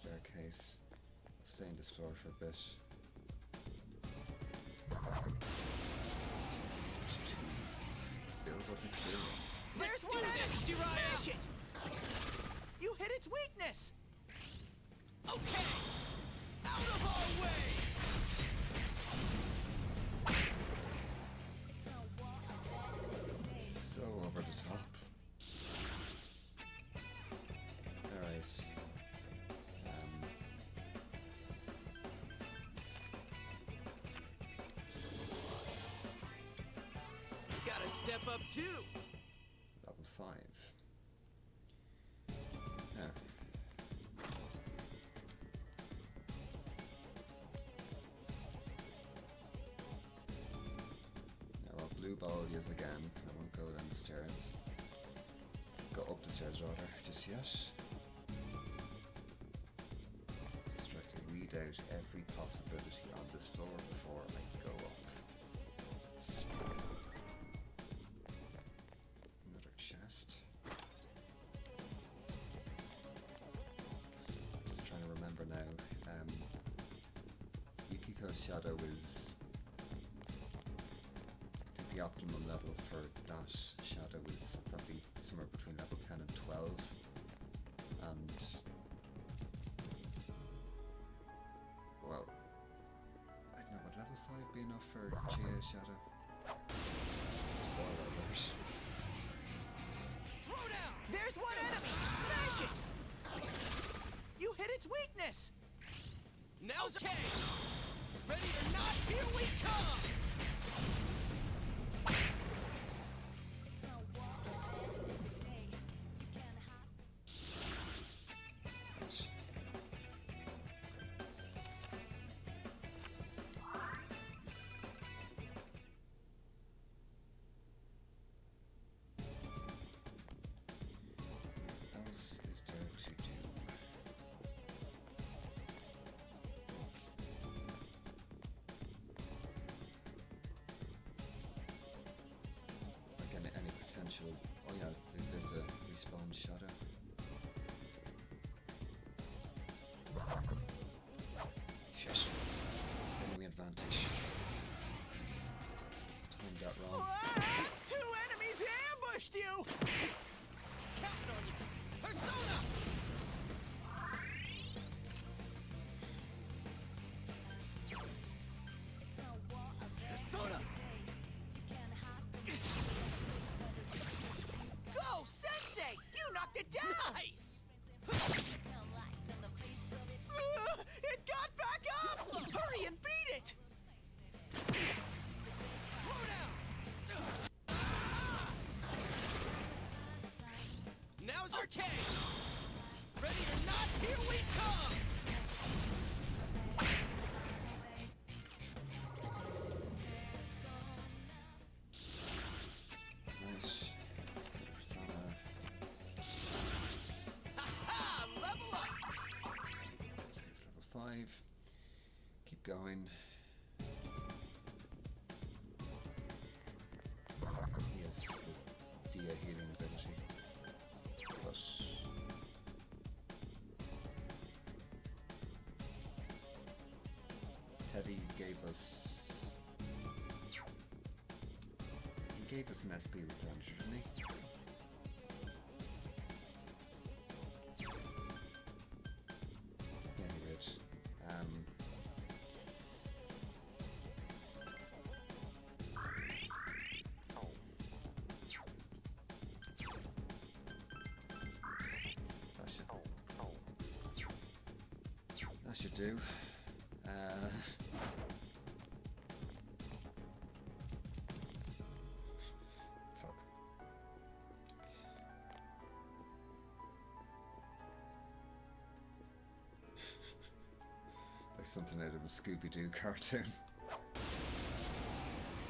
Staircase. I'll stay in this floor for a bit. Build up experience. There's one enemy! Smash it! You hit its weakness! Okay! Out of our way! So over the top. Alright. Gotta step up too! Level 5. Yeah. Now I'll blue ball yous again. I won't go down the stairs. Go up the stairs rather, just yet. Just try to weed out every possibility on this floor before I go up. Another chest. Just trying to remember now. Yukiko's shadow is, I think the optimum level for that shadow is probably somewhere between level 10 and 12. And well, I don't know, would level 5 be enough for Chia's shadow? Spoiler alert. this! Now's okay! Ready or not, here we come! Oh yeah, there's a respawn shadow. Shit. Enemy advantage. Timed that wrong. Two enemies ambushed you! Counting on you! Persona! Persona! Go, Sensei! You knocked it down! Nice! It got back up! Hurry and beat it! Throw down! Now's our case! Ready or not, here we come! Nice. Persona. Ha-ha! Level up! Level 5. Keep going. He has the healing ability. Plus. Teddy gave us. He gave us an SP replenisher, didn't he? Yeah, he did. That should do. Fuck. Like something out of a Scooby-Doo cartoon.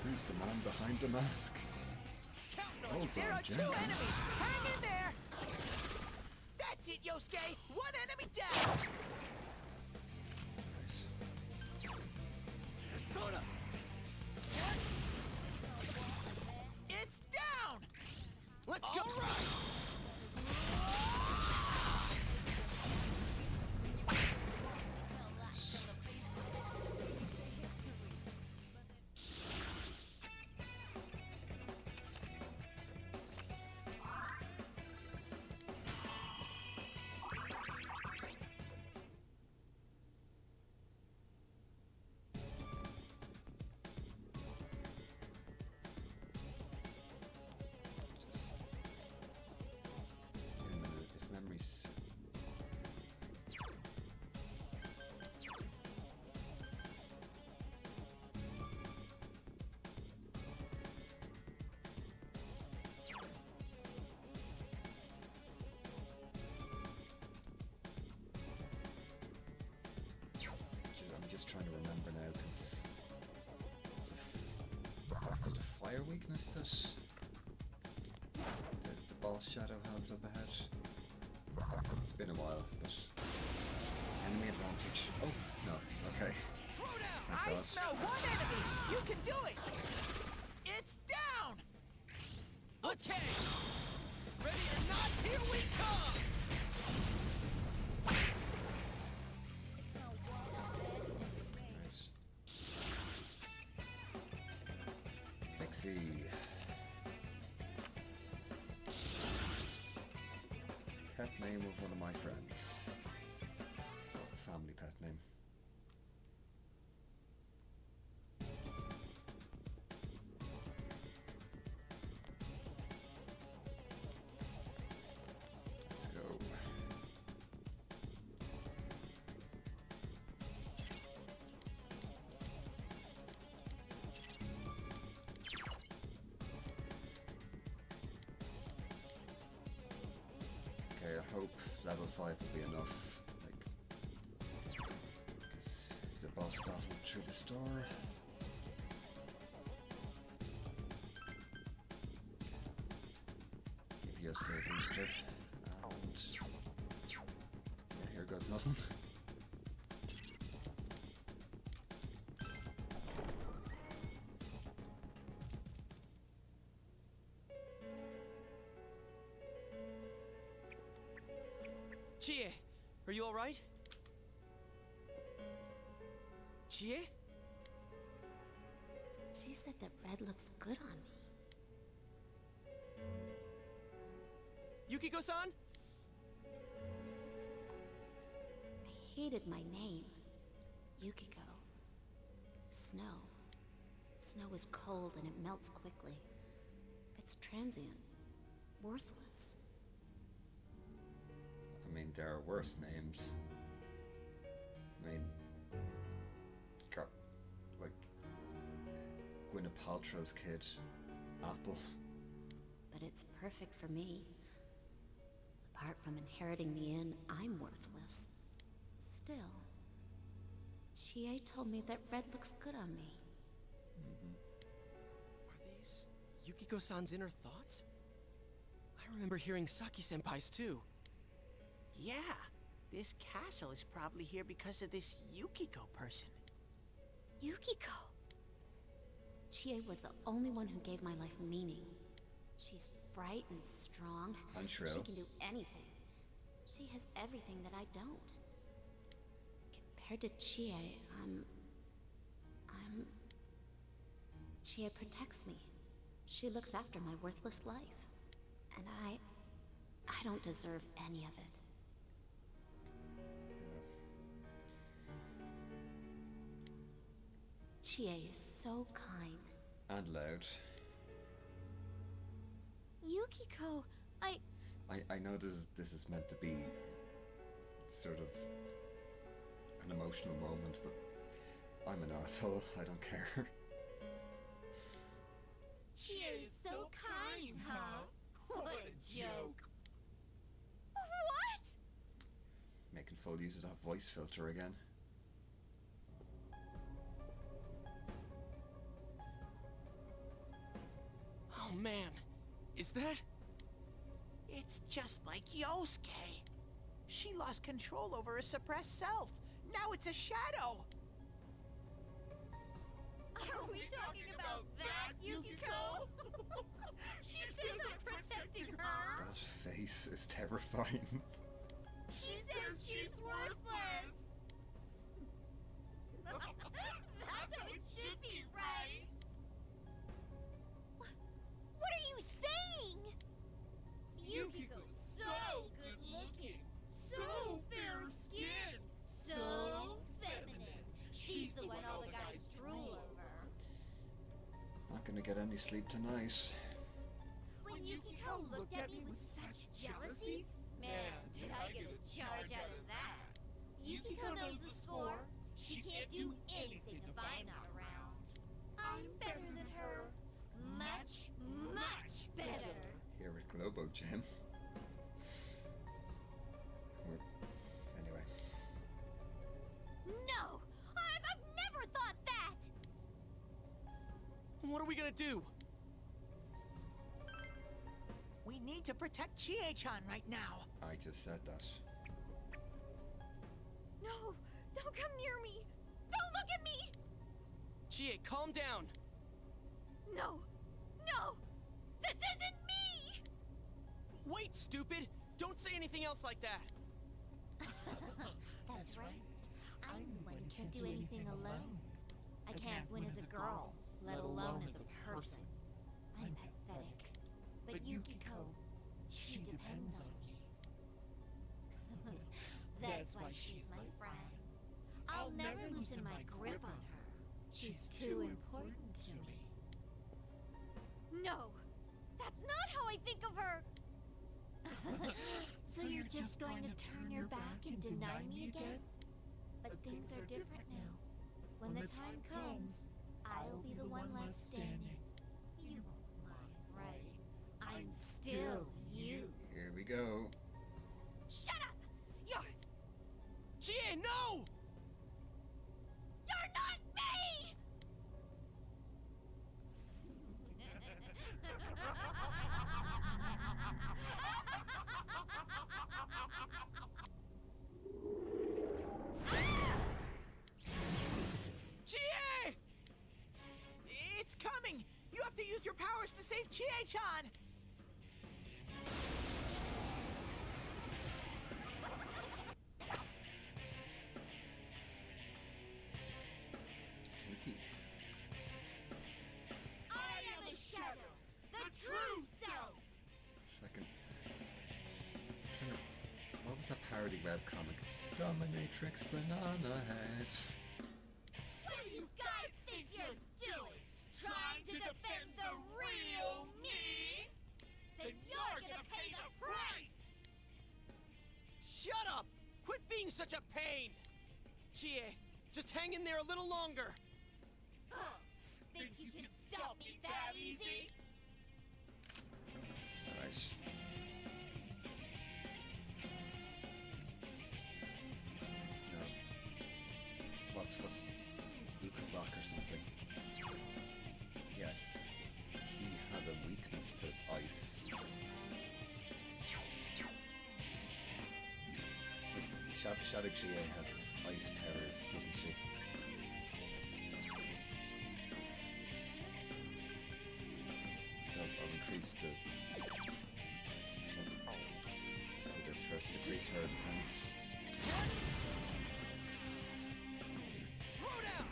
Who's the man behind the mask? Counting on you! There are two enemies! Hang in there! That's it, Yosuke! One enemy down! Persona! It's down! Let's go! All right! If memories. I'm just trying to remember now because is it a fire weakness that the boss shadow has up ahead? It's been a while, but enemy advantage. Oh no, okay. Throw down! Thank I God. smell one enemy! You can do it! It's down! Okay! Ready or not, here we come! Nice. Pixie. Pet name of one of my friends. Oh, family pet name. Let's go. level 5 will be enough. Like, it's the boss battle through this door. Give you a slow booster, and yeah, here goes nothing. Chie, are you all right? Chie? She said that red looks good on me. Yukiko-san? I hated my name. Yukiko. Snow. Snow is cold and it melts quickly. It's transient. Worthless. I mean, there are worse names. I mean, got, like, Gwyneth Paltrow's kid, Apple. But it's perfect for me. Apart from inheriting the inn, I'm worthless. Still, Chie told me that red looks good on me. Are these Yukiko-san's inner thoughts? I remember hearing Saki-senpai's too. Yeah, this castle is probably here because of this Yukiko person. Yukiko! Chie was the only one who gave my life meaning. She's bright and strong. Untrue. She can do anything. She has everything that I don't. Compared to Chie, Chie protects me. She looks after my worthless life. And I don't deserve any of it. Chie is so kind. And loud. Yukiko, I know this is meant to be sort of an emotional moment, but I'm an asshole. I don't care. Chie is so kind, huh? What a joke. What? Making full use of that voice filter again. Oh man, is that? It's just like Yosuke. She lost control over her suppressed self. Now it's a shadow. Are we talking about that, Yukiko? She says I'm protecting her. That face is terrifying. She says she's worthless. That's how it should be, right? What are you saying? Yukiko's so good looking, so fair skinned, so feminine. She's the one all the guys drool over. Not gonna get any sleep tonight. When Yukiko looked at me with such jealousy, man, did I get a charge out of that. Yukiko knows the score. She can't do anything if I'm not around. I'm better than her. Much, much better. Here at Globo Gym. Anyway. No! I've never thought that! What are we gonna do? We need to protect Chie-chan right now. I just said that. No! Don't come near me! Don't look at me! Chie, calm down. No! No! This isn't me! Wait, stupid! Don't say anything else like that! That's right. I'm the one who can't do anything alone. I can't win as a girl, let alone as a person. I'm pathetic. But Yukiko, she depends on me. That's why she's my friend. I'll never loosen my grip on her. She's too important to me. No! That's not how I think of her! So you're just going to turn your back and deny me again? But things are different now. When the time comes, I'll be the one left standing. You won't mind, right? I'm still you. Here we go. Shut up! powers to save Chie-chan! Yuki. I am a shadow, the true self! Second. What was that parody webcomic? Dominatrix Banana Head. What do you guys think you're doing? Trying to defend the real me? Then you're gonna pay the price! Shut up! Quit being such a pain! Chie, just hang in there a little longer. Huh. Think you can stop me that easy? Nice. No. What's Luca Rock or something? Yeah. He had a weakness to ice. Shadow Chie has ice powers, doesn't she? I'll increase the... Let's do this first. Decrease her defense. Throw down!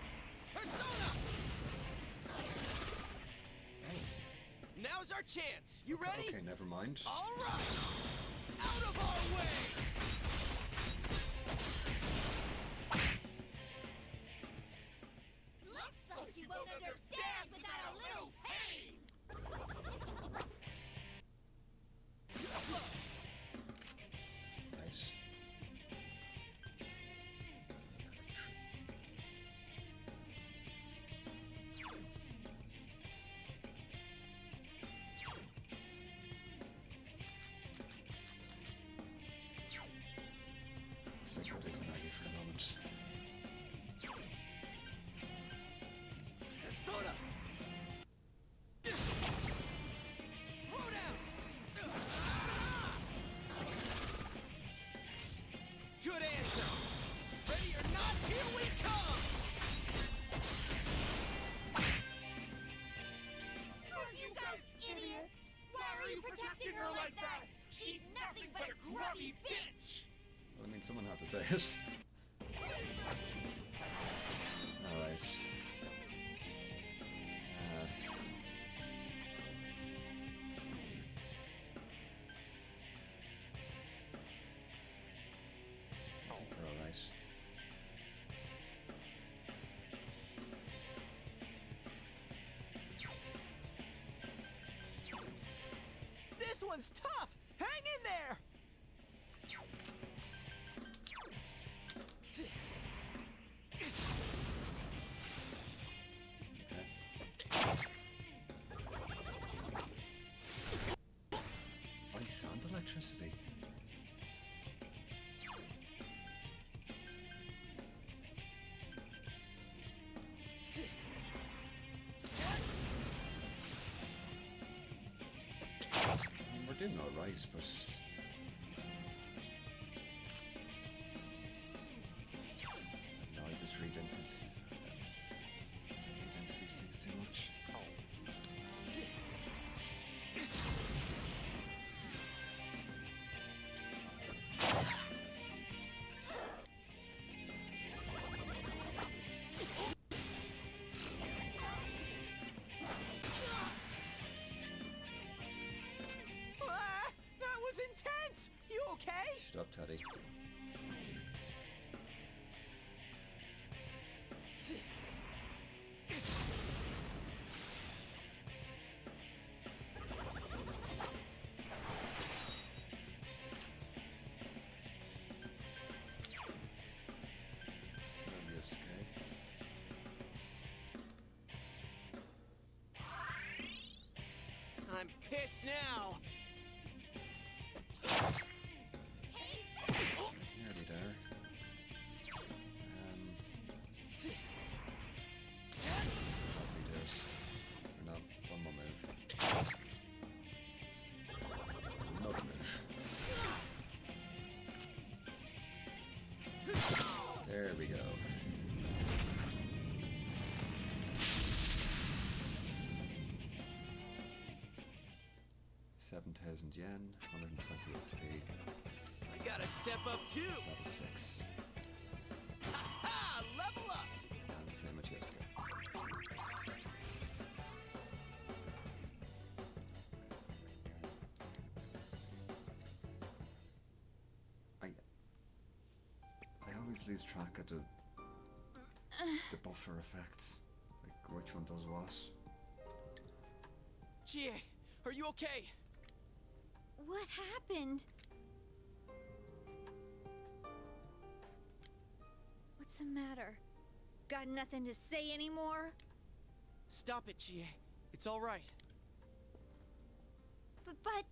Persona! Now's our chance. You ready? Okay, never mind. All right! Out of our way! Looks like you won't understand without a little pain! Nice. Stick with this Maggie for a moment. Persona! Throw down! Good answer! Ready or not, here we come! Are you guys idiots? Why are you protecting her like that? She's nothing but a grubby bitch! Well, I mean, someone had to say it. Alright. We're alright. This one's tough! Hang in there! Ice and electricity. We're doing alright, but... No, I just read into these things too much. That was intense! You okay? Shut up, Teddy. Yes, okay. I'm pissed now! Nearly there. Probably do it. Or no, one more move. Another move. There we go. 7,000 yen, 120 XP. I gotta step up too! Level 6. Ha! Level up! And same with Yusuke. I always lose track of the buffer effects. Like which one does what. Chie, are you okay? What happened? What's the matter? Got nothing to say anymore? Stop it, Chie. It's all right. But...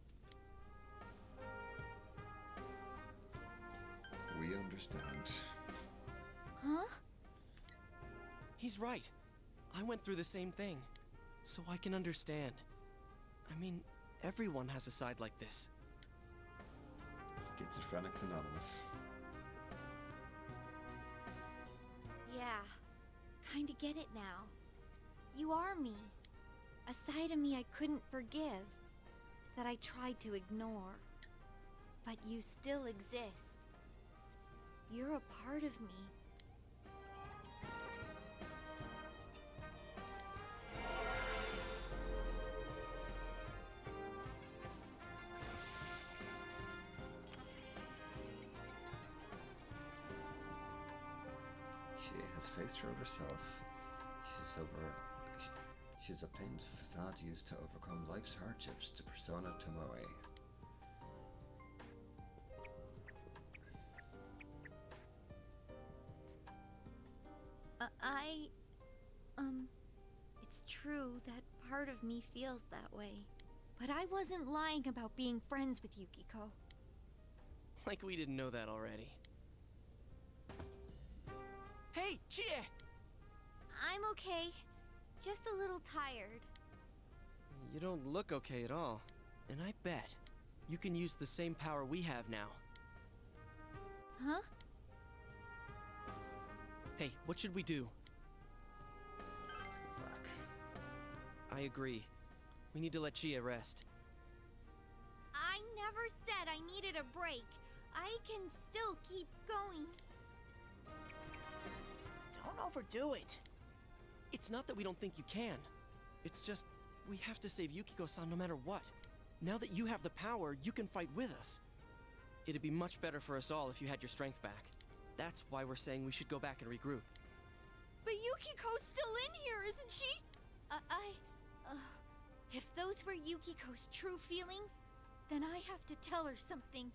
We understand. Huh? He's right. I went through the same thing, so I can understand. I mean, everyone has a side like this. Schizophrenics Anonymous. Yeah, kinda get it now. You are me. A side of me I couldn't forgive, that I tried to ignore. But you still exist. You're a part of me. She has faced her other self. She's obtained facade used to overcome life's hardships to persona Tomoe. It's true that part of me feels that way. But I wasn't lying about being friends with Yukiko. Like we didn't know that already. Hey, Chie! I'm okay. Just a little tired. You don't look okay at all. And I bet you can use the same power we have now. Huh? Hey, what should we do? Let's go back. I agree. We need to let Chie rest. I never said I needed a break. I can still keep going. Don't overdo it. It's not that we don't think you can. It's just, we have to save Yukiko-san no matter what. Now that you have the power, you can fight with us. It'd be much better for us all if you had your strength back. That's why we're saying we should go back and regroup. But Yukiko's still in here, isn't she? If those were Yukiko's true feelings, then I have to tell her something.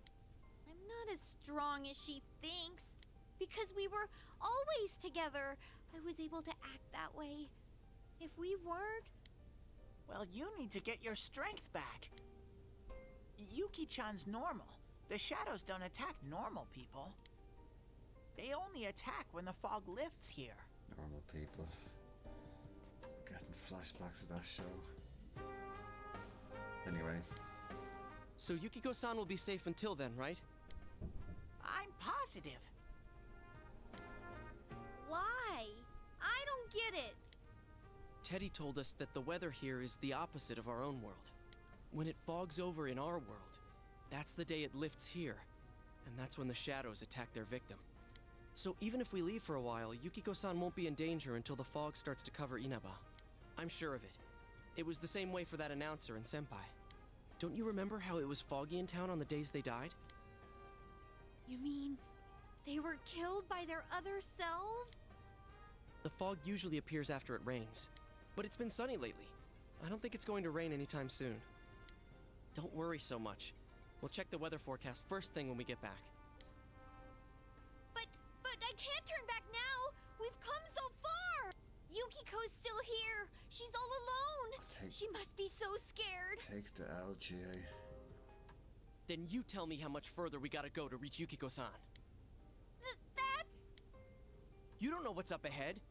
I'm not as strong as she thinks. Because we were always together, I was able to act that way. If we weren't... Well, you need to get your strength back. Yuki-chan's normal. The shadows don't attack normal people. They only attack when the fog lifts here. Normal people. Getting flashbacks of that show. Anyway. So Yukiko-san will be safe until then, right? I'm positive. Why? I don't get it. Teddy told us that the weather here is the opposite of our own world. When it fogs over in our world, that's the day it lifts here. And that's when the shadows attack their victim. So even if we leave for a while, Yukiko-san won't be in danger until the fog starts to cover Inaba. I'm sure of it. It was the same way for that announcer and Senpai. Don't you remember how it was foggy in town on the days they died? You mean they were killed by their other selves? The fog usually appears after it rains. But it's been sunny lately. I don't think it's going to rain anytime soon. Don't worry so much. We'll check the weather forecast first thing when we get back. But I can't turn back now! We've come so far! Yukiko's still here! She's all alone! She must be so scared! Take the LGA. Then you tell me how much further we gotta go to reach Yukiko-san. That's... You don't know what's up ahead.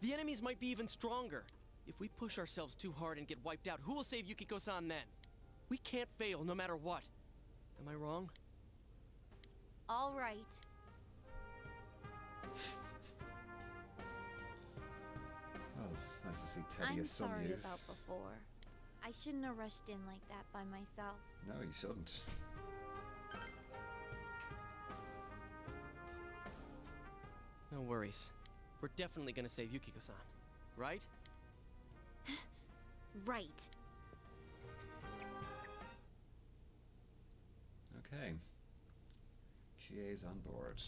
The enemies might be even stronger. If we push ourselves too hard and get wiped out, who will save Yukiko-san then? We can't fail no matter what. Am I wrong? All right. Well, nice to see Teddy is some use. I'm sorry about before. I shouldn't have rushed in like that by myself. No, you shouldn't. No worries. We're definitely gonna save Yukiko-san, right? Right. Okay. GA's on board.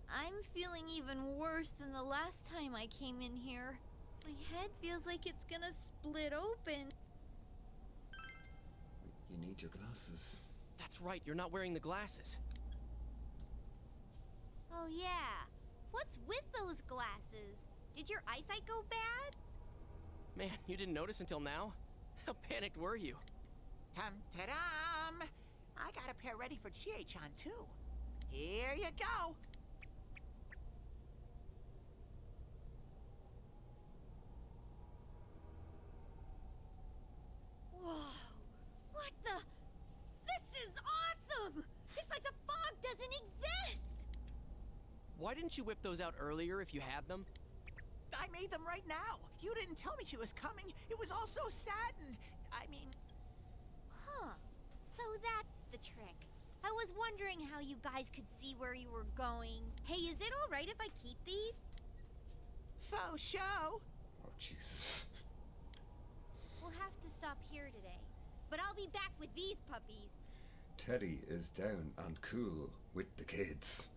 I'm feeling even worse than the last time I came in here. My head feels like it's gonna split open. You need your glasses. That's right, you're not wearing the glasses. Oh yeah. What's with those glasses? Did your eyesight go bad? Man, you didn't notice until now? How panicked were you? Tum-ta-dum! I got a pair ready for Chie-chan, too. Here you go! Whoa! What the? This is awesome! It's like the fog doesn't exist! Why didn't you whip those out earlier if you had them? I made them right now. You didn't tell me she was coming. It was all so sad and... Huh. So that's the trick. I was wondering how you guys could see where you were going. Hey, is it alright if I keep these? Faux show! Oh, Jesus. We'll have to stop here today. But I'll be back with these puppies. Teddy is down and cool with the kids.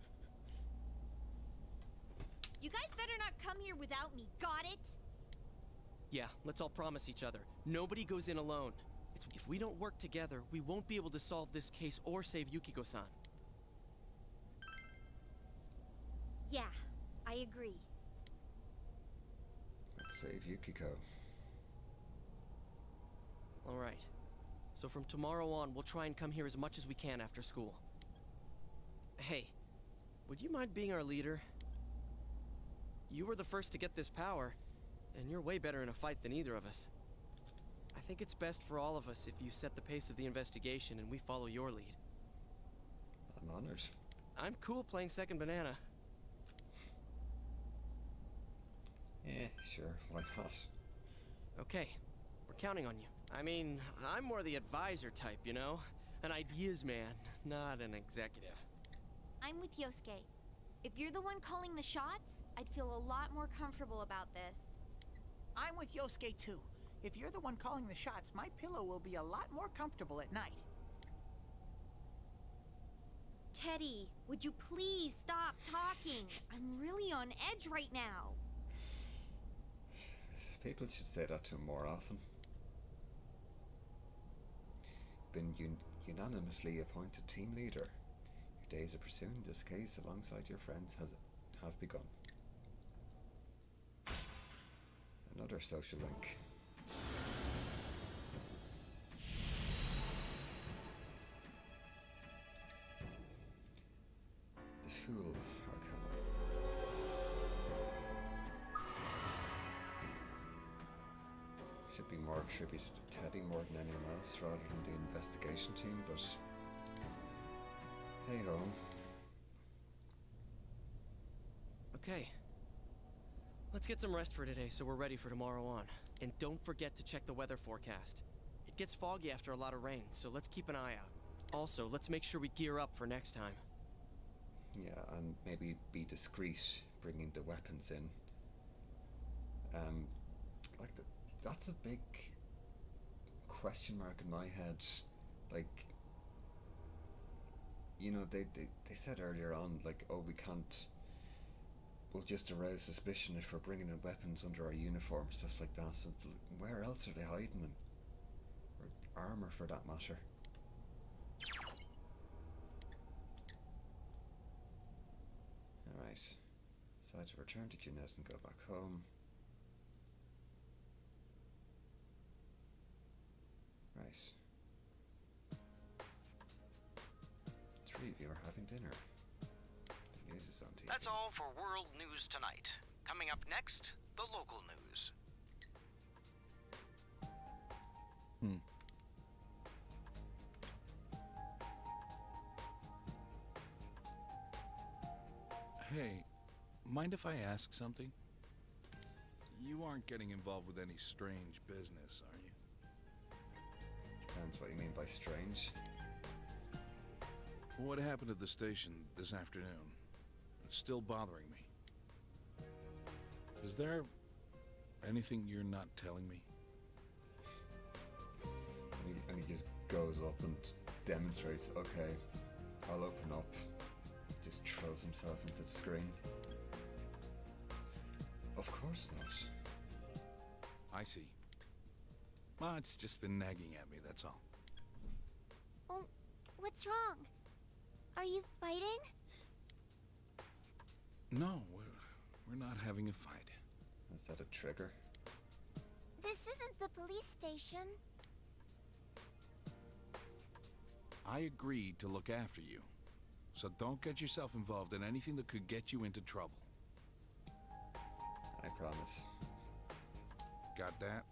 You guys better not come here without me, got it? Yeah, let's all promise each other. Nobody goes in alone. If we don't work together, we won't be able to solve this case or save Yukiko-san. Yeah, I agree. Let's save Yukiko. Alright. So from tomorrow on, we'll try and come here as much as we can after school. Hey, would you mind being our leader? You were the first to get this power, and you're way better in a fight than either of us. I think it's best for all of us if you set the pace of the investigation and we follow your lead. I'm honored. I'm cool playing second banana. Yeah, sure, why not? Okay, we're counting on you. I mean, I'm more the advisor type, you know? An ideas man, not an executive. I'm with Yosuke. If you're the one calling the shots, I'd feel a lot more comfortable about this. I'm with Yosuke, too. If you're the one calling the shots, my pillow will be a lot more comfortable at night. Teddy, would you please stop talking? I'm really on edge right now. People should say that to him more often. Been unanimously appointed team leader. Your days of pursuing this case alongside your friends have begun. Another social link. The Fool Arcana. Should be more attributed to Teddy more than anyone else rather than the investigation team, but hey ho. Okay. Let's get some rest for today so we're ready for tomorrow on. And don't forget to check the weather forecast. It gets foggy after a lot of rain, so let's keep an eye out. Also, let's make sure we gear up for next time. Yeah, and maybe be discreet bringing the weapons in. That's a big question mark in my head. Like, you know, they said earlier on, like, oh, we'll just arouse suspicion if we're bringing in weapons under our uniform, stuff like that. So where else are they hiding them? Or armor, for that matter. Alright. Decide to return to Cunez and go back home. Right. 3 of you are having dinner. The news is on TV. That's all for World News Tonight. Coming up next, the local news. Hey, mind if I ask something? You aren't getting involved with any strange business, are you? Depends what you mean by strange. What happened at the station this afternoon? It's still bothering me. Is there anything you're not telling me? And he just goes up and demonstrates, okay, I'll open up. Just throws himself into the screen. Of course not. I see. Well, it's just been nagging at me, that's all. Oh, what's wrong? Are you fighting? No, we're not having a fight. Is that a trigger? This isn't the police station. I agreed to look after you. So don't get yourself involved in anything that could get you into trouble. I promise. Got that?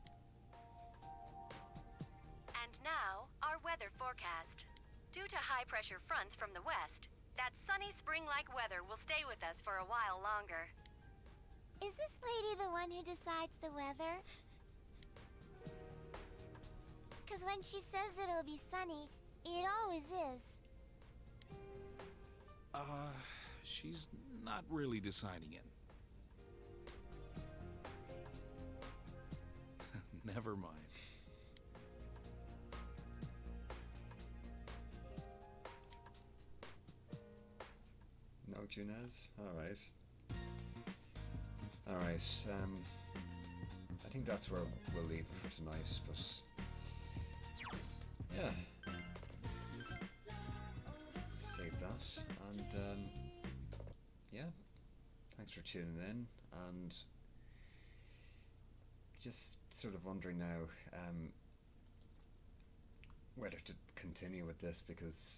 And now, our weather forecast. Due to high-pressure fronts from the west, that sunny spring-like weather will stay with us for a while longer. Is this lady the one who decides the weather? Because when she says it'll be sunny, it always is. She's not really deciding it. Never mind. No, Junez? Alright. Alright, I think that's where we'll leave it for tonight, but... yeah. Save that, and, yeah. Thanks for tuning in, and... just sort of wondering now, whether to continue with this, because...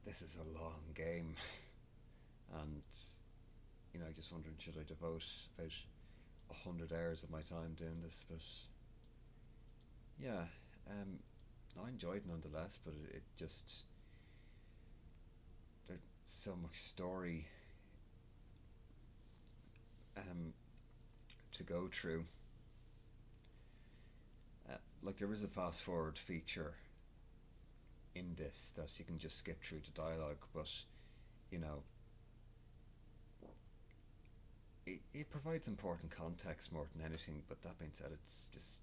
this is a long game, and you know, just wondering, should I devote about 100 hours of my time doing this? But yeah, I enjoyed it nonetheless, but it just, there's so much story to go through. Like, there is a fast forward feature in this that you can just skip through the dialogue, but you know, it provides important context more than anything. But that being said, it's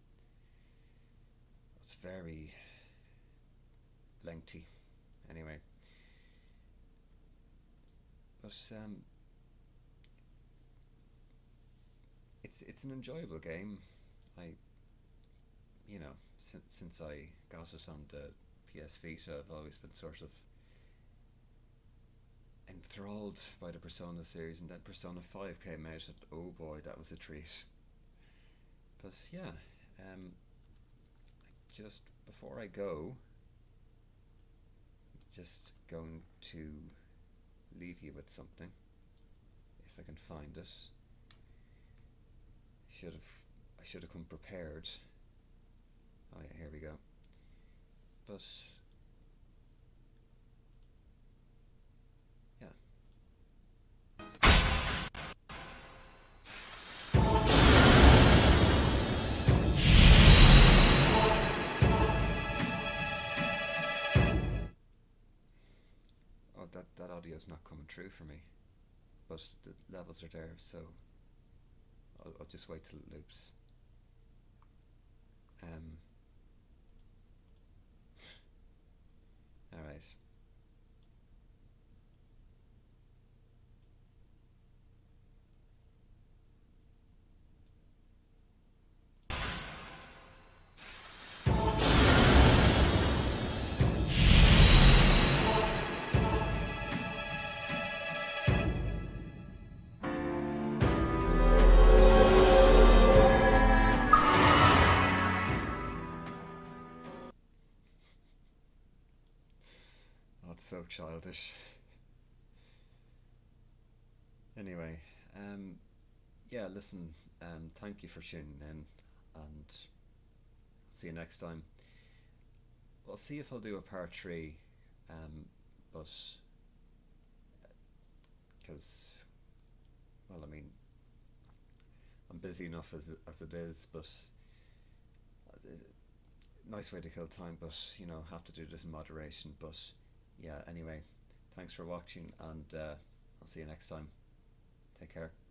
very lengthy anyway. But it's an enjoyable game. You know, since I got it on the PS Vita, I've always been sort of enthralled by the Persona series, and then Persona 5 came out, and oh boy, that was a treat. But yeah, just before I go, just going to leave you with something, if I can find it. I should have come prepared. Oh yeah, here we go. But yeah. Oh, that audio's not coming through for me, but the levels are there, so I'll just wait till it loops. Alright. So childish. Anyway, yeah, listen, thank you for tuning in, and see you next time. I'll see if I'll do a part 3, but because, well, I mean, busy enough as it is, but nice way to kill time, but you know, have to do this in moderation. But yeah, anyway, thanks for watching, and I'll see you next time. Take care.